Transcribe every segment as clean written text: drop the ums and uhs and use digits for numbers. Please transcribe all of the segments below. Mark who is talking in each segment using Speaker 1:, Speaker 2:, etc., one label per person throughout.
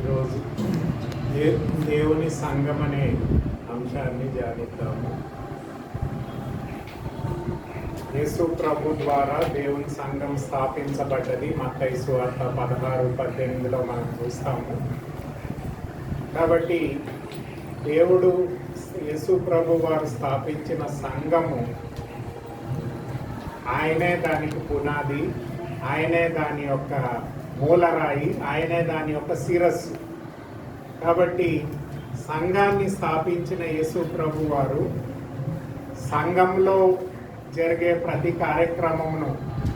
Speaker 1: ఈరోజు దేవుని సంఘం అనే అంశాన్ని ధ్యానిద్దాము. యేసు ప్రభు ద్వారా దేవుని సంఘం స్థాపించబడ్డది. మత్తయి సువార్త 16-18లో మనం చూస్తాము. కాబట్టి దేవుడు యేసు ప్రభు వారు స్థాపించిన సంఘము, ఆయనే దానికి పునాది, ఆయనే దాని యొక్క మూలరాయి, ఆయనే దాని యొక్క శిరస్సు. కాబట్టి సంఘాన్ని స్థాపించిన యేసు ప్రభు వారు సంఘంలో జరిగే ప్రతి కార్యక్రమమును,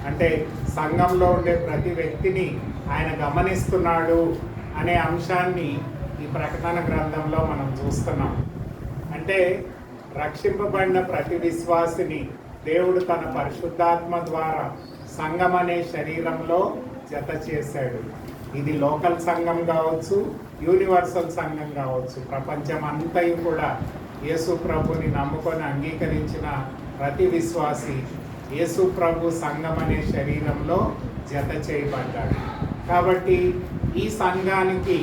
Speaker 1: అంటే సంఘంలో ఉండే ప్రతి వ్యక్తిని ఆయన గమనిస్తున్నాడు అనే అంశాన్ని ఈ ప్రకటన గ్రంథంలో మనం చూస్తున్నాం. అంటే రక్షింపబడిన ప్రతి విశ్వాసిని దేవుడు తన పరిశుద్ధాత్మ ద్వారా సంఘం అనే శరీరంలో జత చేశాడు. ఇది లోకల్ సంఘం కావచ్చు, యూనివర్సల్ సంఘం కావచ్చు. ప్రపంచం అంతయు కూడా యేసు ప్రభుని నమ్ముకొని అంగీకరించిన ప్రతి విశ్వాసి యేసు ప్రభు సంఘం అనే శరీరంలో జత చేయబడ్డాడు. కాబట్టి ఈ సంఘానికి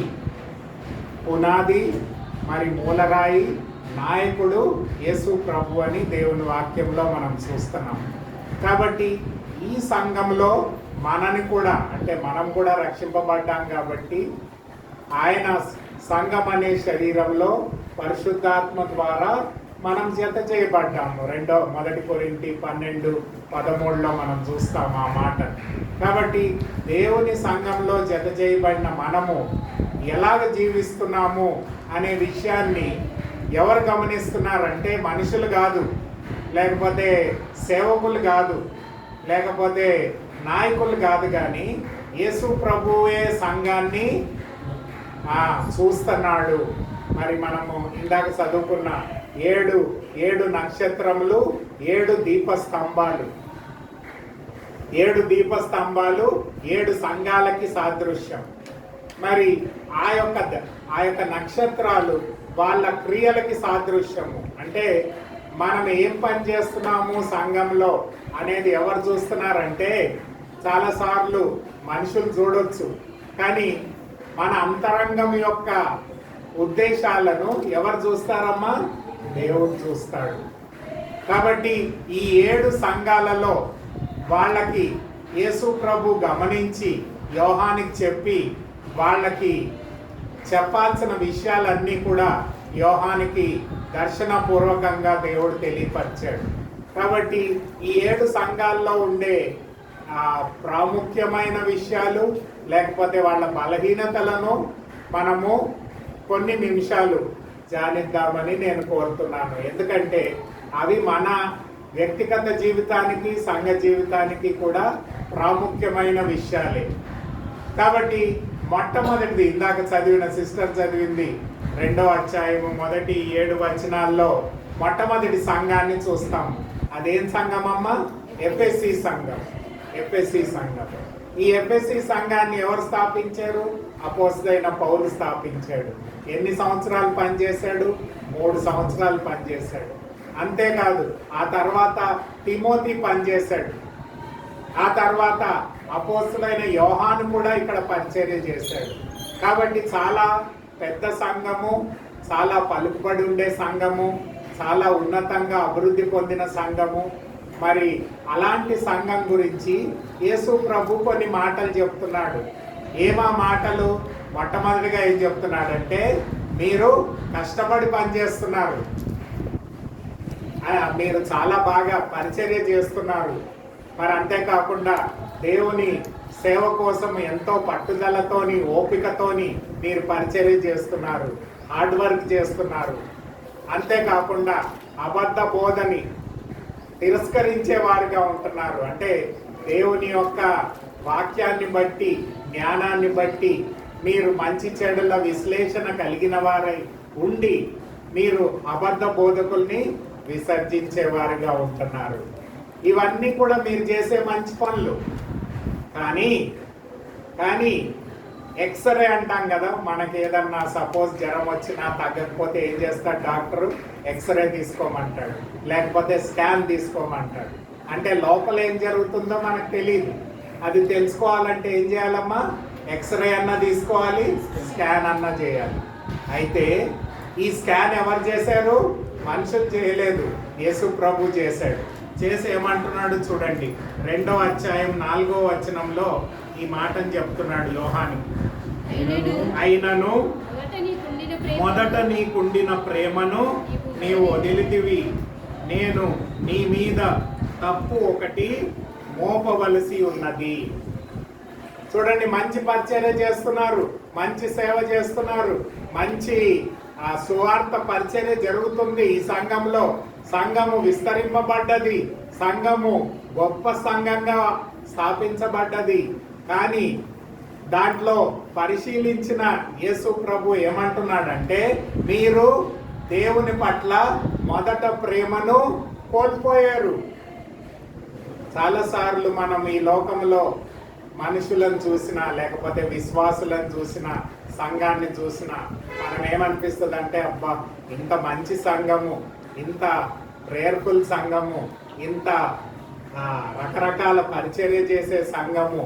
Speaker 1: పునాది మరి మూలరాయి నాయకుడు యేసు ప్రభు అని దేవుని వాక్యంలో మనం చూస్తున్నాం. కాబట్టి ఈ సంఘంలో మనని కూడా, అంటే మనం కూడా రక్షింపబడ్డాం కాబట్టి ఆయన సంఘం అనే శరీరంలో పరిశుద్ధాత్మ ద్వారా మనం జత చేయబడ్డాము. 1 కొరింథీ 12-13లో మనం చూస్తాము ఆ మాట. కాబట్టి దేవుని సంఘంలో జత చేయబడిన మనము ఎలాగ జీవిస్తున్నాము అనే విషయాన్ని ఎవరు గమనిస్తున్నారంటే మనుషులు కాదు, లేకపోతే సేవకులు కాదు, లేకపోతే నాయకులు కాదు, కానీ యేసు ప్రభువే సంఘాన్ని చూస్తున్నాడు. మరి మనము ఇందాక చదువుకున్న 7 నక్షత్రములు, 7 దీపస్తంభాలు, 7 సంఘాలకి సాదృశ్యం. మరి ఆ యొక్క నక్షత్రాలు వాళ్ళ క్రియలకి సాదృశ్యము. అంటే మనం ఏం పని చేస్తున్నాము సంఘంలో అనేది ఎవరు చూస్తున్నారంటే చాలాసార్లు మనుషులు చూడొచ్చు, కానీ మన అంతరంగం యొక్క ఉద్దేశాలను ఎవరు చూస్తారమ్మా? దేవుడు చూస్తాడు. కాబట్టి ఈ 7 సంఘాలలో వాళ్ళకి యేసు ప్రభు గమనించి యోహానికి చెప్పి వాళ్ళకి చెప్పాల్సిన విషయాలన్నీ కూడా యోహానికి దర్శనపూర్వకంగా దేవుడు తెలియపరిచాడు. కాబట్టి ఈ 7 సంఘాల్లో ఉండే ప్రాముఖ్యమైన విషయాలు, లేకపోతే వాళ్ళ బలహీనతలను మనము కొన్ని నిమిషాలు ధ్యానిద్దామని నేను కోరుతున్నాను. ఎందుకంటే అవి మన వ్యక్తిగత జీవితానికి, సంఘ జీవితానికి కూడా ప్రాముఖ్యమైన విషయాలే. కాబట్టి మొట్టమొదటిది ఇందాక చదివిన సిస్టర్ చదివింది 2వ అధ్యాయము మొదటి 7 వచనాల్లో మొట్టమొదటి సంఘాన్ని చూస్తాము. అదేం సంఘం అమ్మా? ఎఫెసీ సంఘం. ఈ ఎఫెసీ సంఘాన్ని ఎవరు స్థాపించారు? అపోస్తలుడైన పౌలు స్థాపించాడు. ఎన్ని సంవత్సరాలు పనిచేశాడు? 3 సంవత్సరాలు పనిచేశాడు. అంతేకాదు ఆ తర్వాత తిమోతి పనిచేశాడు. ఆ తర్వాత అపోస్తలుడైన యోహాను కూడా ఇక్కడ పరిచర్య చేశాడు. కాబట్టి చాలా పెద్ద సంఘము, చాలా పలుకుబడి ఉండే సంఘము, చాలా ఉన్నతంగా అభివృద్ధి పొందిన సంఘము. మరి అలాంటి సంఘం గురించి యేసు ప్రభు కొన్ని మాటలు చెప్తున్నాడు. ఏమా మాటలు? మొట్టమొదటిగా ఏం చెప్తున్నాడంటే, మీరు కష్టపడి పనిచేస్తున్నారు, మీరు చాలా బాగా పరిచర్య చేస్తున్నారు. మరి అంతేకాకుండా దేవుని సేవ కోసం ఎంతో పట్టుదలతోని, ఓపికతోని మీరు పరిచర్య చేస్తున్నారు, హార్డ్ వర్క్ చేస్తున్నారు. అంతేకాకుండా అబద్ధ బోధని తిరస్కరించే వారిగా ఉంటున్నారు. అంటే దేవుని యొక్క వాక్యాన్ని బట్టి, జ్ఞానాన్ని బట్టి మీరు మంచి చెడుల విశ్లేషణ కలిగిన వారై ఉండి మీరు అబద్ధ బోధకుల్ని విసర్జించేవారుగా ఉంటున్నారు. ఇవన్నీ కూడా మీరు చేసే మంచి పనులు. కానీ ఎక్స్రే అంటాం కదా, మనకి ఏదన్నా సపోజ్ జ్వరం వచ్చినా తగ్గకపోతే ఏం చేస్తాడు డాక్టరు? ఎక్స్రే తీసుకోమంటాడు, లేకపోతే స్కాన్ తీసుకోమంటాడు. అంటే లోపల ఏం జరుగుతుందో మనకు తెలియదు. అది తెలుసుకోవాలంటే ఏం చేయాలమ్మా? ఎక్స్రే అన్న తీసుకోవాలి, స్కాన్ అన్న చేయాలి. అయితే ఈ స్కాన్ ఎవరు చేశారు? మనుషులు చేయలేదు, యేసు ప్రభు చేశాడు. చేసి ఏమంటున్నాడు చూడండి, 2వ అధ్యాయం 4వ వచనంలో ఈ మాటను చెప్తున్నాడు యోహాను. అయినను మొదట నీకుండిన ప్రేమను నీవు వదిలితివి, నేను నీ మీద తప్పు ఒకటి మోపవలసి ఉన్నది. చూడండి, మంచి పరిచర్య చేస్తున్నారు, మంచి సేవ చేస్తున్నారు, మంచి సువార్త పరిచర్య జరుగుతుంది ఈ సంఘంలో. సంఘము విస్తరింపబడ్డది, సంఘము గొప్ప సంఘంగా స్థాపించబడ్డది. కానీ దాంట్లో పరిశీలించిన యేసు ప్రభు ఏమంటున్నాడంటే, మీరు దేవుని పట్ల మొదట ప్రేమను కోల్పోయారు. చాలాసార్లు మనం ఈ లోకంలో మనుషులను చూసినా, లేకపోతే విశ్వాసులను చూసినా, సంఘాన్ని చూసినా మనం ఏమనిపిస్తుంది అంటే, అబ్బా ఇంత మంచి సంఘము, ఇంత ప్రేయర్ఫుల్ సంఘము, ఇంత రకరకాల పరిచర్య చేసే సంఘము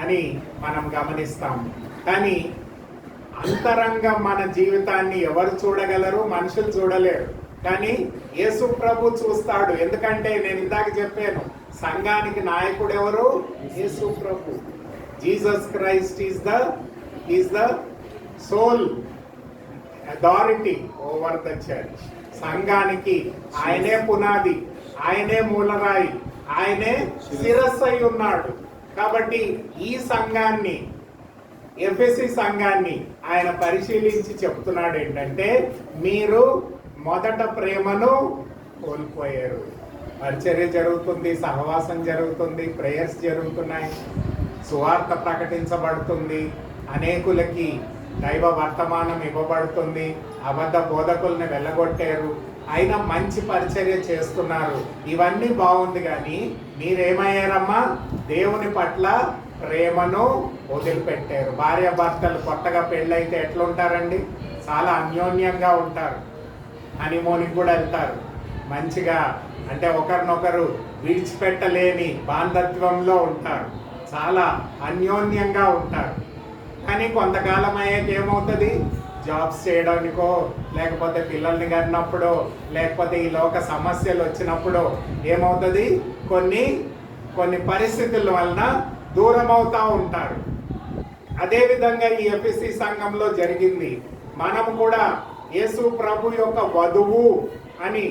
Speaker 1: అని మనం గమనిస్తాము. కానీ అంతరంగం మన జీవితాన్ని ఎవరు చూడగలరు? మనుషులు చూడలేరు. కానీ యేసు ప్రభు చూస్తాడు. ఎందుకంటే నేను ఇందాక చెప్పాను, సంఘానికి నాయకుడు ఎవరు? యేసు ప్రభు. Jesus Christ is the sole authority over the church. సంఘానికి ఆయనే పునాది, ఆయనే మూలరాయి, ఆయనే శిరస్సు అయి ఉన్నాడు. కాబట్టి ఈ సంఘాన్ని, ఎఫెసీ సంఘాన్ని ఆయన పరిశీలించి చెప్తున్నాడు ఏంటంటే, మీరు మొదట ప్రేమను కోల్పోయారు. పరిచర్య జరుగుతుంది, సహవాసం జరుగుతుంది, ప్రేయర్స్ జరుగుతున్నాయి, సువార్త ప్రకటించబడుతుంది, అనేకులకి దైవ వర్తమానం ఇవ్వబడుతుంది, అబద్ధ బోధకుల్ని వెళ్ళగొట్టారు, అయినా మంచి పరిచర్య చేస్తున్నారు. ఇవన్నీ బాగుంది. కానీ మీరేమయ్యారమ్మా? దేవుని పట్ల ప్రేమను వదిలిపెట్టారు. భార్య భర్తలు కొత్తగా పెళ్ళైతే ఎట్లుంటారండి? చాలా అన్యోన్యంగా ఉంటారు, హనీమూన్కి కూడా వెళ్తారు, మంచిగా అంటే ఒకరినొకరు విడిచిపెట్టలేని బాంధత్వంలో ఉంటారు, చాలా అన్యోన్యంగా ఉంటారు. కానీ కొంతకాలం అయ్యాక ఏమవుతుంది? జాబ్స్ చేయడానికో, లేకపోతే పిల్లల్ని కన్నప్పుడో, లేకపోతే ఈ లోక సమస్యలు వచ్చినప్పుడు ఏమవుతుంది? కొన్ని పరిస్థితుల వలన దూరం అవుతూ ఉంటారు. అదేవిధంగా ఈ ఎఫెసీ సంఘంలో జరిగింది. మనం కూడా యేసు ప్రభు యొక్క వధువు అని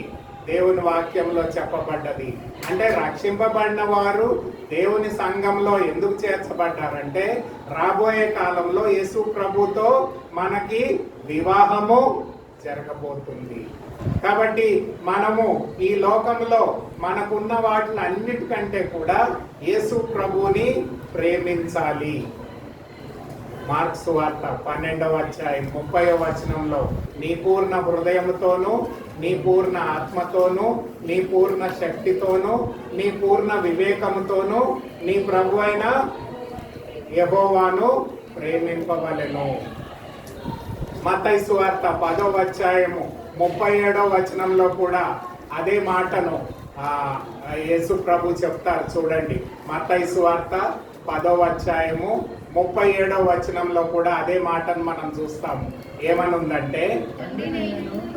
Speaker 1: దేవుని వాక్యంలో చెప్పబడ్డది. అంటే రక్షింపబడిన వారు దేవుని సంఘంలో ఎందుకు చేర్చబడ్డారంటే, రాబోయే కాలంలో యేసు ప్రభుతో మనకి వివాహము జరగబోతుంది. కాబట్టి మనము ఈ లోకంలో మనకున్న వాటిని అన్నిటికంటే కూడా యేసు ప్రభుని ప్రేమించాలి. మార్క్స్ వార్త 12వ అధ్యాయం 30వ వచనంలో, నీ పూర్ణ హృదయముతోనూ, నీ పూర్ణ ఆత్మతోనూ, నీ పూర్ణ శక్తితోనూ, నీ పూర్ణ వివేకముతోనూ నీ ప్రభు అయిన యెహోవాను ప్రేమింపవలెను. మత్తయి సువార్త 10వ అధ్యాయము 37వ వచనంలో కూడా అదే మాటను యేసు ప్రభు చెప్తారు. చూడండి, మత్తయి సువార్త 10వ అధ్యాయము 37వ వచనంలో కూడా అదే మాటను మనం చూస్తాము. ఏమనుందంటే,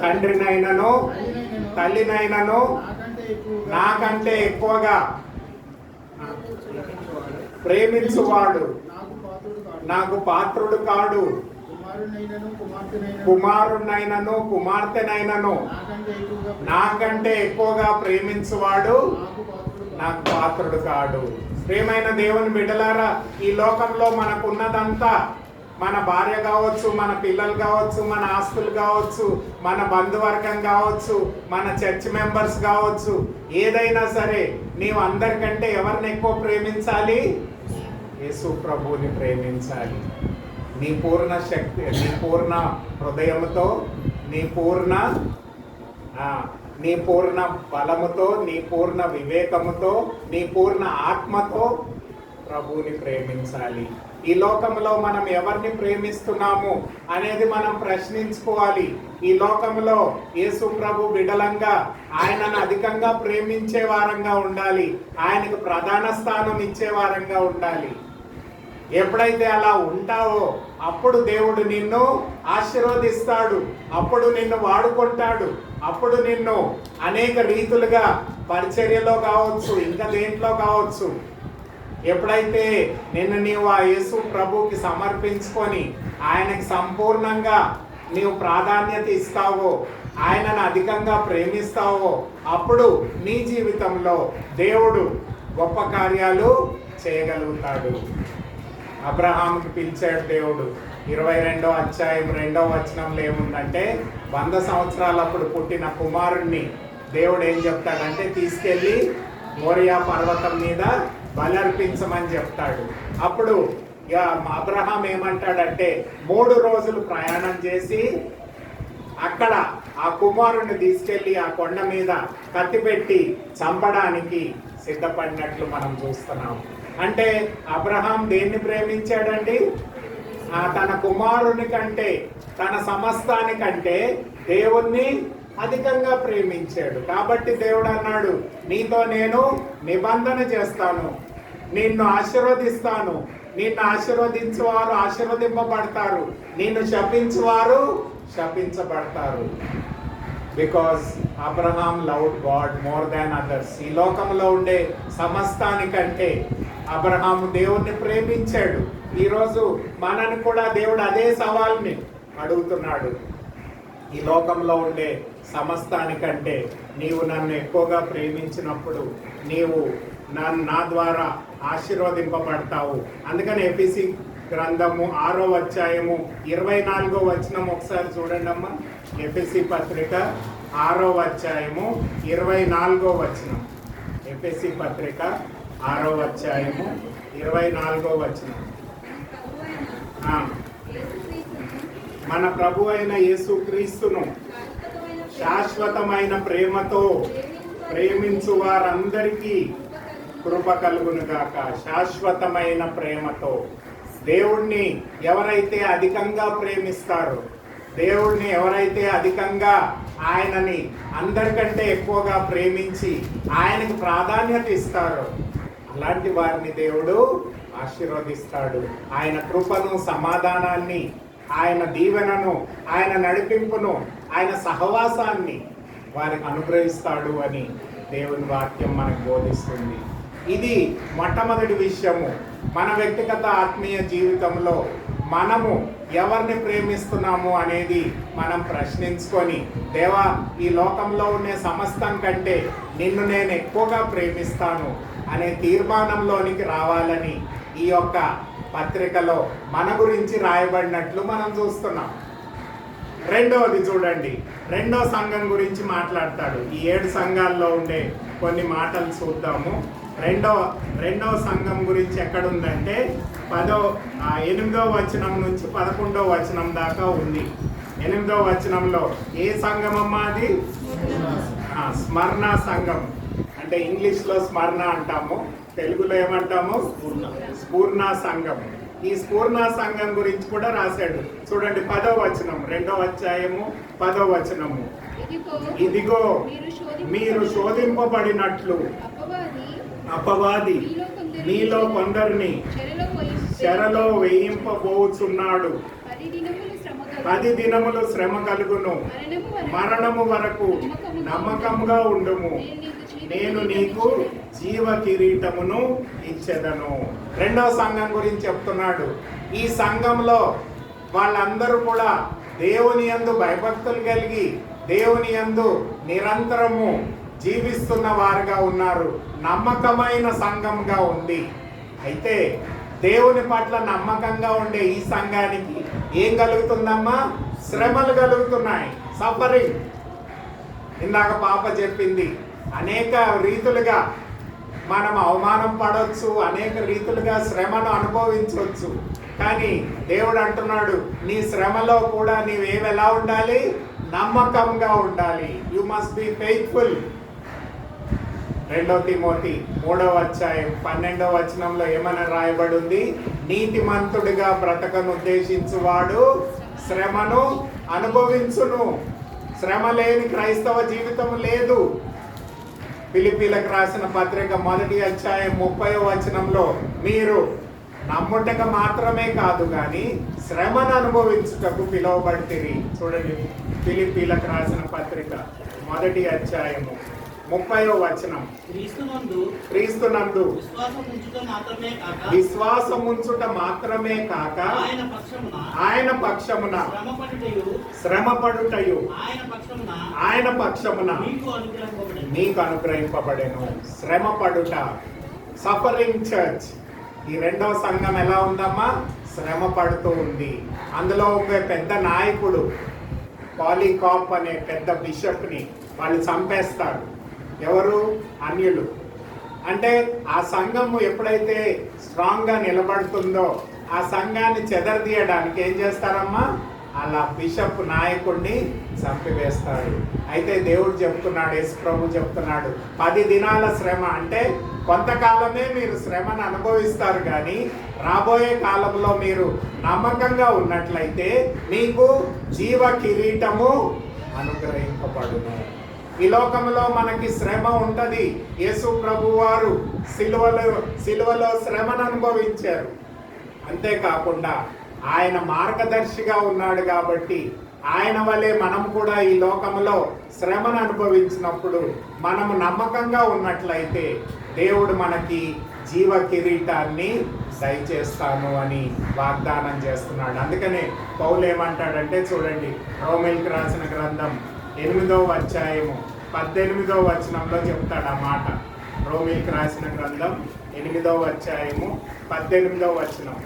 Speaker 1: తండ్రినైనను తల్లినైనను నాకంటే ఎక్కువగా ప్రేమించువాడు నాకు పాత్రుడు కాడు, కుమారునైనను కుమార్తెనైనను నాకంటే ఎక్కువగా ప్రేమించువాడు నాకు పాత్రుడు కాడు. ప్రేమైన దేవుని బిడ్డలారా, ఈ లోకంలో మనకున్నదంతా, మన భార్య కావచ్చు, మన పిల్లలు కావచ్చు, మన ఆస్తులు కావచ్చు, మన బంధువర్గం కావచ్చు, మన చర్చ్ మెంబర్స్ కావచ్చు, ఏదైనా సరే నీవు అందరికంటే ఎవరిని ఎక్కువ ప్రేమించాలి? యేసు ప్రభువుని ప్రేమించాలి. నీ పూర్ణ శక్తి, నీ పూర్ణ హృదయముతో, నీ పూర్ణ బలముతో, నీ పూర్ణ వివేకముతో, నీ పూర్ణ ఆత్మతో ప్రభువుని ప్రేమించాలి. ఈ లోకంలో మనం ఎవరిని ప్రేమిస్తున్నాము అనేది మనం ప్రశ్నించుకోవాలి. ఈ లోకంలో యేసు ప్రభు బిడలంగా ఆయనను అధికంగా ప్రేమించే వారంగా ఉండాలి, ఆయనకు ప్రధాన స్థానం ఇచ్చే వారంగా ఉండాలి. ఎప్పుడైతే అలా ఉంటావో అప్పుడు దేవుడు నిన్ను ఆశీర్వదిస్తాడు, అప్పుడు నిన్ను వాడుకుంటాడు, అప్పుడు నిన్ను అనేక రీతులుగా పరిచర్యలో కావచ్చు, ఇంకా దేంట్లో కావచ్చు. ఎప్పుడైతే నిన్ను నీవు ఆ యేసు ప్రభుకి సమర్పించుకొని ఆయనకి సంపూర్ణంగా నీవు ప్రాధాన్యత ఇస్తావో, ఆయనను అధికంగా ప్రేమిస్తావో, అప్పుడు నీ జీవితంలో దేవుడు గొప్ప కార్యాలు చేయగలుగుతాడు. అబ్రహాంకి పిలిచాడు దేవుడు. 22వ అధ్యాయం 2వ వచనంలో ఏముందంటే 100 సంవత్సరాలప్పుడు పుట్టిన కుమారుణ్ణి దేవుడు ఏం చెప్తాడంటే తీసుకెళ్ళి మోరియా పర్వతం మీద బలర్పించమని చెప్తాడు. అప్పుడు అబ్రహాం ఏమంటాడంటే 3 రోజులు ప్రయాణం చేసి అక్కడ ఆ కుమారుణ్ణి తీసుకెళ్లి ఆ కొండ మీద కత్తిపెట్టి చంపడానికి సిద్ధపడినట్లు మనం చూస్తున్నాం. అంటే అబ్రహాం దేన్ని ప్రేమించాడండి? తన కుమారుని కంటే, తన సమస్తానికంటే దేవుణ్ణి అధికంగా ప్రేమించాడు. కాబట్టి దేవుడు అన్నాడు, నీతో నేను నిబంధన చేస్తాను, నిన్ను ఆశీర్వదిస్తాను, నిన్ను ఆశీర్వదించువారు ఆశీర్వదింపబడతారు, నిన్ను శపించువారు శపించబడతారు. Because Abraham loved God more than others. ఈ లోకంలో ఉండే సమస్తానికంటే అబ్రహాము దేవుణ్ణి ప్రేమించాడు. ఈరోజు మనని కూడా దేవుడు అదే సవాల్ని అడుగుతున్నాడు. ఈ లోకంలో ఉండే సమస్తానికంటే నీవు నన్ను ఎక్కువగా ప్రేమించినప్పుడు నీవు నా ద్వారా ఆశీర్వదింపబడతావు. అందుకని ఎఫెసీ గ్రంథము 6వ అధ్యాయము 24వ వచనం ఒకసారి చూడండి అమ్మా. ఎఫెసీ పత్రిక 6వ అధ్యాయము 24వ వచనం. ఎఫెసీ పత్రిక 6వ అధ్యాయము 24వ వచనం. మన ప్రభు అయిన యేసుక్రీస్తును శాశ్వతమైన ప్రేమతో ప్రేమించు వారందరికీ కృప కలుగును గాక. శాశ్వతమైన ప్రేమతో దేవుణ్ణి ఎవరైతే అధికంగా ప్రేమిస్తారో, దేవుణ్ణి ఎవరైతే అధికంగా ఆయనని అందరికంటే ఎక్కువగా ప్రేమించి ఆయనకు ప్రాధాన్యత ఇస్తారో అలాంటి వారిని దేవుడు ఆశీర్వదిస్తాడు. ఆయన కృపను, సమాధానాన్ని, ఆయన దీవెనను, ఆయన నడిపింపును, ఆయన సహవాసాన్ని వారికి అనుగ్రహిస్తాడు అని దేవుని వాక్యం మనకు బోధిస్తుంది. ఇది మొట్టమొదటి విషయము. మన వ్యక్తిగత ఆత్మీయ జీవితంలో మనము ఎవరిని ప్రేమిస్తున్నాము అనేది మనం ప్రశ్నించుకొని, దేవా ఈ లోకంలో ఉండే సమస్తం కంటే నిన్ను నేను ఎక్కువగా ప్రేమిస్తాను అనే తీర్మానంలోనికి రావాలని ఈ యొక్క పత్రికలో మన గురించి రాయబడినట్లు మనం చూస్తున్నాం. రెండవది చూడండి, రెండో సంఘం గురించి మాట్లాడతాడు. ఈ 7 సంఘాల్లో ఉండే కొన్ని మాటలు చూద్దాము. రెండవ సంఘం గురించి ఎక్కడుందంటే 8వ వచనం నుంచి 11వ వచనం దాకా ఉంది. 8వ వచనంలో ఏ సంఘం అమ్మా అది? స్మరణ సంఘం. అంటే ఇంగ్లీష్లో స్మరణ అంటాము, తెలుగులో ఏమంటాము? స్ఫూర్ణ సంఘం. ఈ స్ఫూర్ణ సంఘం గురించి కూడా రాశాడు. చూడండి 10వ వచనం, 2వ అధ్యాయము 10వ వచనము. ఇదిగో మీరు శోధింపబడినట్లు అపవాది మీలో కొందరిని చెరలో వేయింపబోచున్నాడు. 10 దినములు శ్రమ కలుగును, మరణము వరకు నమ్మకంగా ఉండుము, నేను నీకు జీవ కిరీటమును ఇచ్చెదను. రెండవ సంఘం గురించి చెప్తున్నాడు. ఈ సంఘంలో వాళ్ళందరూ కూడా దేవుని యందు భయభక్తులు కలిగి దేవుని యందు నిరంతరము జీవిస్తున్న వారుగా ఉన్నారు. నమ్మకమైన సంఘంగా ఉంది. అయితే దేవుని పట్ల నమ్మకంగా ఉండే ఈ సంఘానికి ఏం కలుగుతుందమ్మా? శ్రమలు కలుగుతున్నాయి, సఫరింగ్. ఇందాక పాప చెప్పింది, అనేక రీతులుగా మనం అవమానం పడవచ్చు, అనేక రీతులుగా శ్రమను అనుభవించవచ్చు. కానీ దేవుడు అంటున్నాడు, నీ శ్రమలో కూడా నీవేమి ఎలా ఉండాలి? నమ్మకంగా ఉండాలి. You must be faithful. 2 Timothy 3వ అధ్యాయం 12వ వచనంలో ఏమని రాయబడి ఉంది? నీతిమంతుడిగా బ్రతకను ఉద్దేశించువాడు శ్రమను అనుభవించును. శ్రమ లేని క్రైస్తవ జీవితం లేదు. ఫిలిప్పీలకు రాసిన పత్రిక 1వ అధ్యాయం 30వ వచనంలో మీరు నమ్ముటకు మాత్రమే కాదు గాని శ్రమను అనుభవించుటకు పిలువబడితిరి. చూడండి, ఫిలిప్పీలకు రాసిన పత్రిక 1వ అధ్యాయము 30వ వచనం. క్రీస్తునందు విశ్వాసముంచుట మాత్రమే కాక ఆయన పక్షమున శ్రమపడుటయు ఆయన పక్షమున మీకు అనుగ్రహింపబడెను. శ్రమపడుట, సఫరింగ్ చర్చ్. ఈ రెండవ సంఘం ఎలా ఉందమ్మా? శ్రమ పడుతూ ఉంది. అందులో ఒక పెద్ద నాయకుడు పాలీకాప్ అనే పెద్ద బిషప్ని వాళ్ళు చంపేస్తారు. ఎవరు? అన్యులు. అంటే ఆ సంఘము ఎప్పుడైతే స్ట్రాంగ్ గా నిలబడుతుందో ఆ సంఘాన్ని చెదరదీయడానికి ఏం చేస్తారమ్మా? అలా బిషప్ నాయకుడిని చంపివేస్తాడు. అయితే దేవుడు చెప్తున్నాడు, యేసు ప్రభు చెప్తున్నాడు, 10 దినాల శ్రమ అంటే కొంతకాలమే మీరు శ్రమను అనుభవిస్తారు, కానీ రాబోయే కాలంలో మీరు నమ్మకంగా ఉన్నట్లయితే మీకు జీవ కిరీటము అనుగ్రహింపబడును. ఈ లోకంలో మనకి శ్రమ ఉంటది. యేసు ప్రభు వారు సిలువలో శ్రమను అనుభవించారు. అంతేకాకుండా ఆయన మార్గదర్శిగా ఉన్నాడు కాబట్టి ఆయన వలె మనం కూడా ఈ లోకంలో శ్రమను అనుభవించినప్పుడు మనము నమ్మకంగా ఉన్నట్లయితే దేవుడు మనకి జీవ కిరీటాన్ని దయచేస్తాను అని వాగ్దానం చేస్తున్నాడు. అందుకనే పౌలు ఏమంటాడంటే, చూడండి, రోమీయులకు రాసిన గ్రంథం 8వ అధ్యాయము 18వ వచనంలో చెప్తాడు ఆ మాట. రోమీయులకు రాసిన గ్రంథం 8వ అధ్యాయము 18వ వచనం.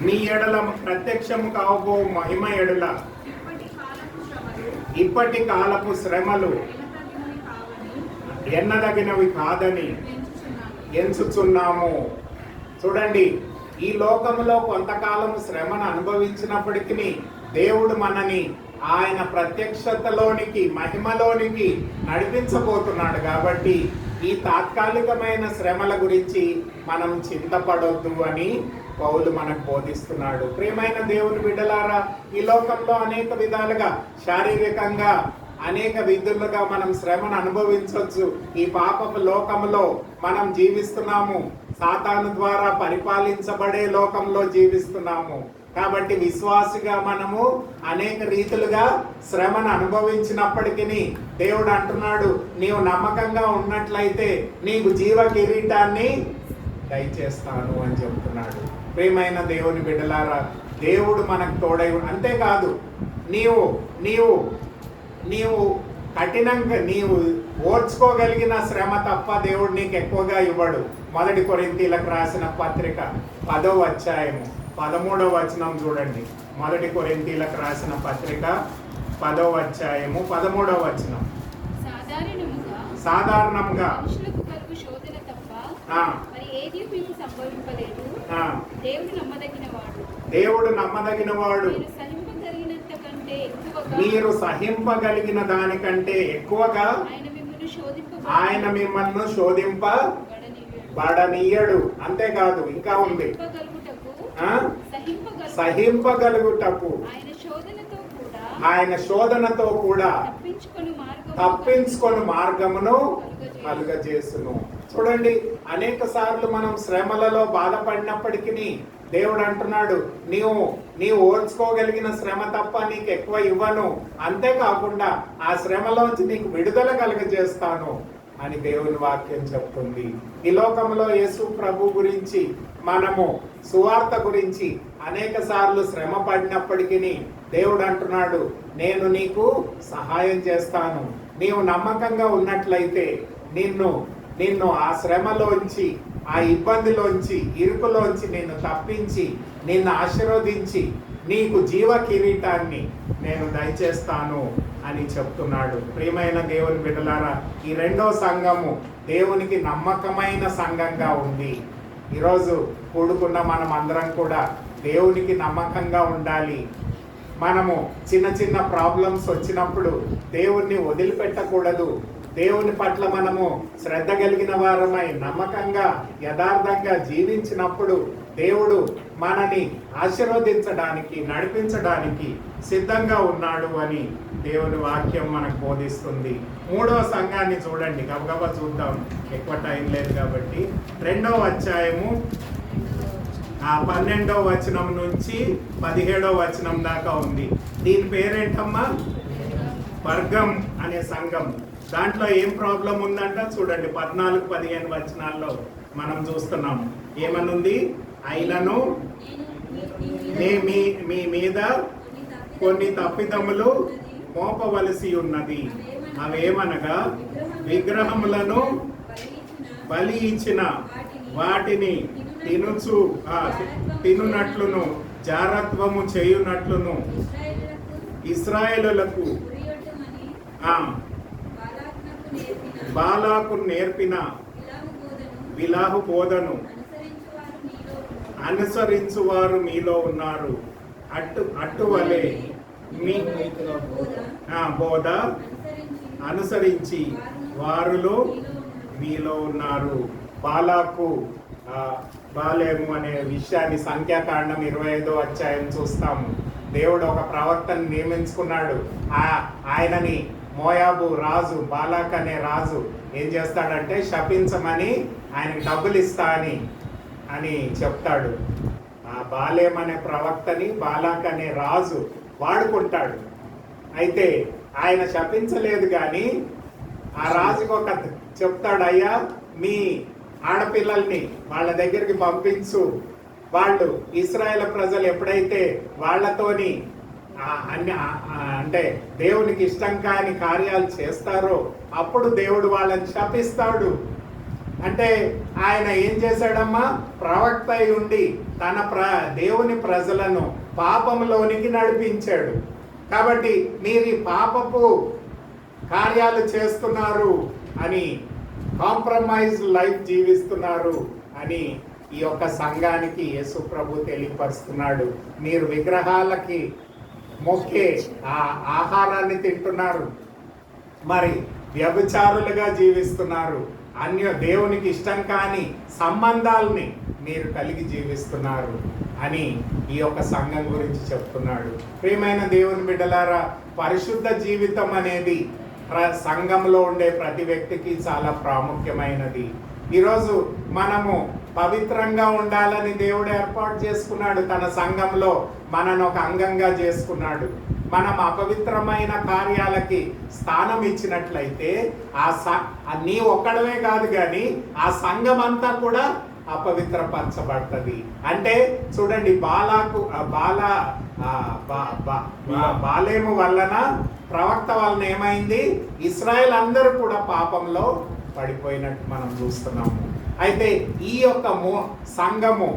Speaker 1: మీ ఎడల ప్రత్యక్షము కావబో మహిమ ఎడల ఇప్పటి కాలపు శ్రమలు ఎన్నదగినవి కాదని ఎంచుచున్నాము. చూడండి, ఈ లోకంలో కొంతకాలం శ్రమను అనుభవించినప్పటికీ దేవుడు మనని ఆయన ప్రత్యక్షతలోనికి, మహిమలోనికి నడిపించబోతున్నాడు. కాబట్టి ఈ తాత్కాలికమైన శ్రమల గురించి మనం చింతపడొద్దు అని పౌలు మనకు బోధిస్తున్నాడు. ప్రియమైన దేవుని బిడ్డలారా, ఈ లోకంలో అనేక విధాలుగా శారీరకంగా అనేక విధులుగా మనం శ్రమను అనుభవించవచ్చు. ఈ పాపపు లోకంలో మనం జీవిస్తున్నాము. సాతాను ద్వారా పరిపాలించబడే లోకంలో జీవిస్తున్నాము. కాబట్టి విశ్వాసిగా మనము అనేక రీతులుగా శ్రమను అనుభవించినప్పటికీ దేవుడు అంటున్నాడు, నీవు నమ్మకంగా ఉన్నట్లయితే నీకు జీవ కిరీటాన్ని దయచేస్తాను అని చెప్తున్నాడు. ప్రియమైన దేవుని బిడ్డలారా, దేవుడు మనకు తోడై, అంతేకాదు నీవు నీవు నీవు కఠినంగా నీవు ఓర్చుకోగలిగిన శ్రమ తప్ప దేవుడు నీకు ఎక్కువగా ఇవ్వడు. 1 కొరింథీయులకు రాసిన పత్రిక 10వ అధ్యాయము 13వ వచనం చూడండి. 1 కొరింథీయులకు రాసిన పత్రిక 10వ అధ్యాయము 13వ వచనం. సాధారణంగా దేవుడు నమ్మదగినవాడు, మీరు సహింపగలిగిన దానికంటే ఎక్కువగా ఆయన మిమ్మల్ని శోధింపబడనీయడు. అంతేకాదు, ఇంకా ఉంది, సహింపగలుగుటకు ఆయన శోధనతో కూడా తప్పించుకొని మార్గమును కలుగజేసును. చూడండి, అనేక సార్లు మనం శ్రమలలో బాధపడినప్పటికీ దేవుడు అంటున్నాడు, నీవు ఓర్చుకోగలిగిన శ్రమ తప్ప నీకు ఎక్కువ ఇవ్వను, అంతేకాకుండా ఆ శ్రమలోంచి నీకు విడుదల కలుగజేస్తాను అని దేవుని వాక్యం చెప్తుంది. ఈ లోకంలో యేసు ప్రభు గురించి, మనము సువార్త గురించి అనేక సార్లు శ్రమ పడినప్పటికీ దేవుడు అంటున్నాడు, నేను నీకు సహాయం చేస్తాను. నీవు నమ్మకంగా ఉన్నట్లయితే నిన్ను ఆ శ్రమలోంచి, ఆ ఇబ్బందిలోంచి, ఇరుకులోంచి నిన్ను తప్పించి, నిన్ను ఆశీర్వదించి నీకు జీవ కిరీటాన్ని నేను దయచేస్తాను అని చెప్తున్నాడు. ప్రియమైన దేవుని బిడ్డలారా, ఈ రెండో సంఘము దేవునికి నమ్మకమైన సంఘంగా ఉంది. ఈరోజు కూడుకున్న మనం అందరం కూడా దేవునికి నమ్మకంగా ఉండాలి. మనము చిన్న చిన్న ప్రాబ్లమ్స్ వచ్చినప్పుడు దేవుణ్ణి వదిలిపెట్టకూడదు. దేవుని పట్ల మనము శ్రద్ధ కలిగిన వారమై నమ్మకంగా, యథార్థంగా జీవించినప్పుడు దేవుడు మనని ఆశీర్వదించడానికి, నడిపించడానికి సిద్ధంగా ఉన్నాడు అని దేవుని వాక్యం మనకు బోధిస్తుంది. మూడవ సంఘాన్ని చూడండి, గబగబా చూద్దాం, ఎక్కువ టైం లేదు కాబట్టి. 2వ అధ్యాయము 12వ వచనం నుంచి 17వ వచనం దాకా ఉంది. దీని పేరేంటమ్మా? వర్గం అనే సంఘం. దాంట్లో ఏం ప్రాబ్లం ఉందంట చూడండి, 14-15 వచనాల్లో మనం చూస్తున్నాం. ఏమనుంది? అయినను మీ మీద కొన్ని తప్పిదములు మోపవలసి ఉన్నది. అవేమనగా విగ్రహములను బలి ఇచ్చిన వాటిని తినునట్లును, జారత్వము చేయునట్లును ఇశ్రాయేలులకు బాలాకు నేర్పిన విలాహు బోధను అనుసరించువారు మీలో ఉన్నారు. అట్టువలే మీ బోధ అనుసరించి వారులో మీలో ఉన్నారు. బాలాకు బాలేము అనే విషయాన్ని సంఖ్యాకాండం 25వ అధ్యాయం చూస్తాము. దేవుడు ఒక ప్రవక్తను నియమించుకున్నాడు. ఆయనని మోయాబు రాజు, బాలాక్ అనే రాజు ఏం చేస్తాడంటే శపించమని, ఆయనకి డబ్బులు ఇస్తా అని చెప్తాడు. ఆ బాలేం అనే ప్రవక్తని బాలాక్ అనే రాజు వాడుకుంటాడు. అయితే ఆయన శపించలేదు, కానీ ఆ రాజుకు ఒక చెప్తాడు, అయ్యా మీ ఆడపిల్లల్ని వాళ్ళ దగ్గరికి పంపించు. వాళ్ళు ఇశ్రాయేల్ ప్రజలు ఎప్పుడైతే వాళ్ళతోని అంటే దేవునికి ఇష్టం కాని కార్యాలు చేస్తారో అప్పుడు దేవుడు వాళ్ళని శపిస్తాడు. అంటే ఆయన ఏం చేశాడమ్మా? ప్రవక్త అయి ఉండి తన దేవుని ప్రజలను పాపంలోనికి నడిపించాడు. కాబట్టి మీరు ఈ పాపపు కార్యాలు చేస్తున్నారు అని, కాంప్రమైజ్ లైఫ్ జీవిస్తున్నారు అని ఈ యొక్క సంఘానికి యేసు ప్రభు తెలియపరుస్తున్నాడు. మీరు విగ్రహాలకి మొక్కే ఆహారాన్ని తింటున్నారు, మరి వ్యభిచారులుగా జీవిస్తున్నారు, దేవునికి ఇష్టం కాని సంబంధాలని మీరు కలిగి జీవిస్తున్నారు అని ఈ యొక్క సంఘం గురించి చెప్తున్నాడు. ప్రియమైన దేవుని బిడ్డలారా, పరిశుద్ధ జీవితం అనేది సంఘంలో ఉండే ప్రతి వ్యక్తికి చాలా ప్రాముఖ్యమైనది. ఈరోజు మనము పవిత్రంగా ఉండాలని దేవుడు ఏర్పాటు చేసుకున్నాడు. తన సంఘంలో మనను ఒక అంగంగా చేసుకున్నాడు. మనం అపవిత్రమైన కార్యాలకి స్థానం ఇచ్చినట్లయితే నీ ఒక్కడమే కాదు, కానీ ఆ సంఘం అంతా కూడా అపవిత్రపరచబడుతుంది. అంటే చూడండి, బాలేము వలన, ప్రవక్త వలన ఏమైంది? ఇశ్రాయేల్ అందరూ కూడా పాపంలో పడిపోయినట్టు మనం చూస్తున్నాము. అయితే ఈ యొక్క సంఘము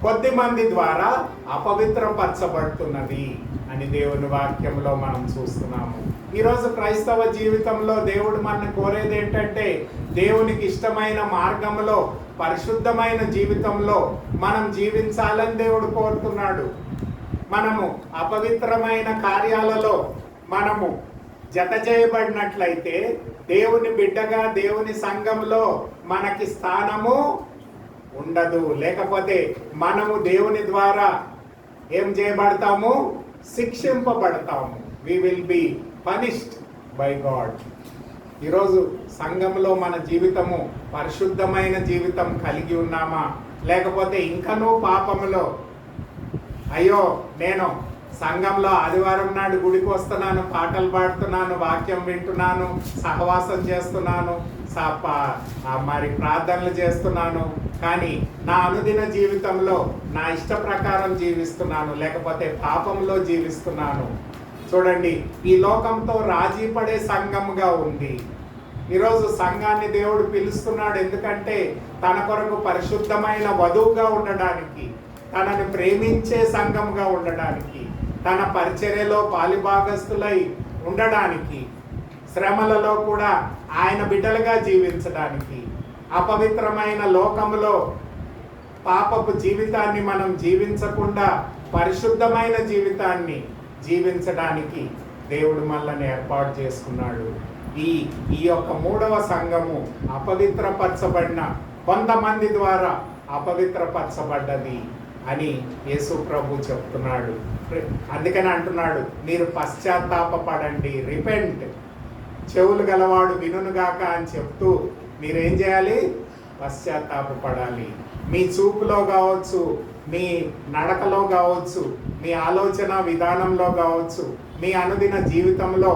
Speaker 1: కొద్ది మంది ద్వారా అపవిత్రపరచబడుతున్నది అని దేవుని వాక్యంలో మనం చూస్తున్నాము. ఈరోజు క్రైస్తవ జీవితంలో దేవుడు మనల్ని కోరేది ఏంటంటే, దేవునికి ఇష్టమైన మార్గంలో, పరిశుద్ధమైన జీవితంలో మనం జీవించాలని దేవుడు కోరుతున్నాడు. మనము అపవిత్రమైన కార్యాలలో మనము జత చేయబడినట్లయితే దేవుని బిడ్డగా దేవుని సంఘంలో మనకి స్థానము ఉండదు. లేకపోతే మనము దేవుని ద్వారా ఏం చేయబడతాము? శిక్షింపబడతాము. We will be punished by God. ఈరోజు సంఘంలో మన జీవితము పరిశుద్ధమైన జీవితం కలిగి ఉన్నామా? లేకపోతే ఇంకనూ పాపములో, అయ్యో నేను సంఘంలో ఆదివారం నాడు గుడికి వస్తున్నాను, పాటలు పాడుతున్నాను, వాక్యం వింటున్నాను, సహవాసం చేస్తున్నాను, మరి ప్రార్థనలు చేస్తున్నాను, కానీ నా అనుదిన జీవితంలో నా ఇష్ట ప్రకారం జీవిస్తున్నాను, లేకపోతే పాపంలో జీవిస్తున్నాను. చూడండి, ఈ లోకంతో రాజీ పడే సంఘముగా ఉంది. ఈరోజు సంఘాన్ని దేవుడు పిలుస్తున్నాడు. ఎందుకంటే తన కొరకు పరిశుద్ధమైన వధువుగా ఉండడానికి, తనని ప్రేమించే సంఘముగా ఉండడానికి, తన పరిచర్యలో పాలిభాగస్తులై ఉండడానికి, శ్రమలలో కూడా ఆయన బిడ్డలుగా జీవించడానికి, అపవిత్రమైన లోకములో పాపపు జీవితాన్ని మనం జీవించకుండా పరిశుద్ధమైన జీవితాన్ని జీవించడానికి దేవుడు మనల్ని ఏర్పాటు చేసుకున్నాడు. ఈ యొక్క మూడవ సంఘము అపవిత్రపరచబడిన కొంతమంది ద్వారా అపవిత్రపరచబడ్డది అని యేసు ప్రభు చెప్తున్నాడు. అందుకని అంటున్నాడు, మీరు పశ్చాత్తాపపడండి, రిపెంట్. చెవులు గలవాడు వినుగాక అని చెప్తూ మీరేం చేయాలి? పశ్చాత్తాపపడాలి. మీ చూపులో కావచ్చు, మీ నడకలో కావచ్చు, మీ ఆలోచన విధానంలో కావచ్చు, మీ అనుదిన జీవితంలో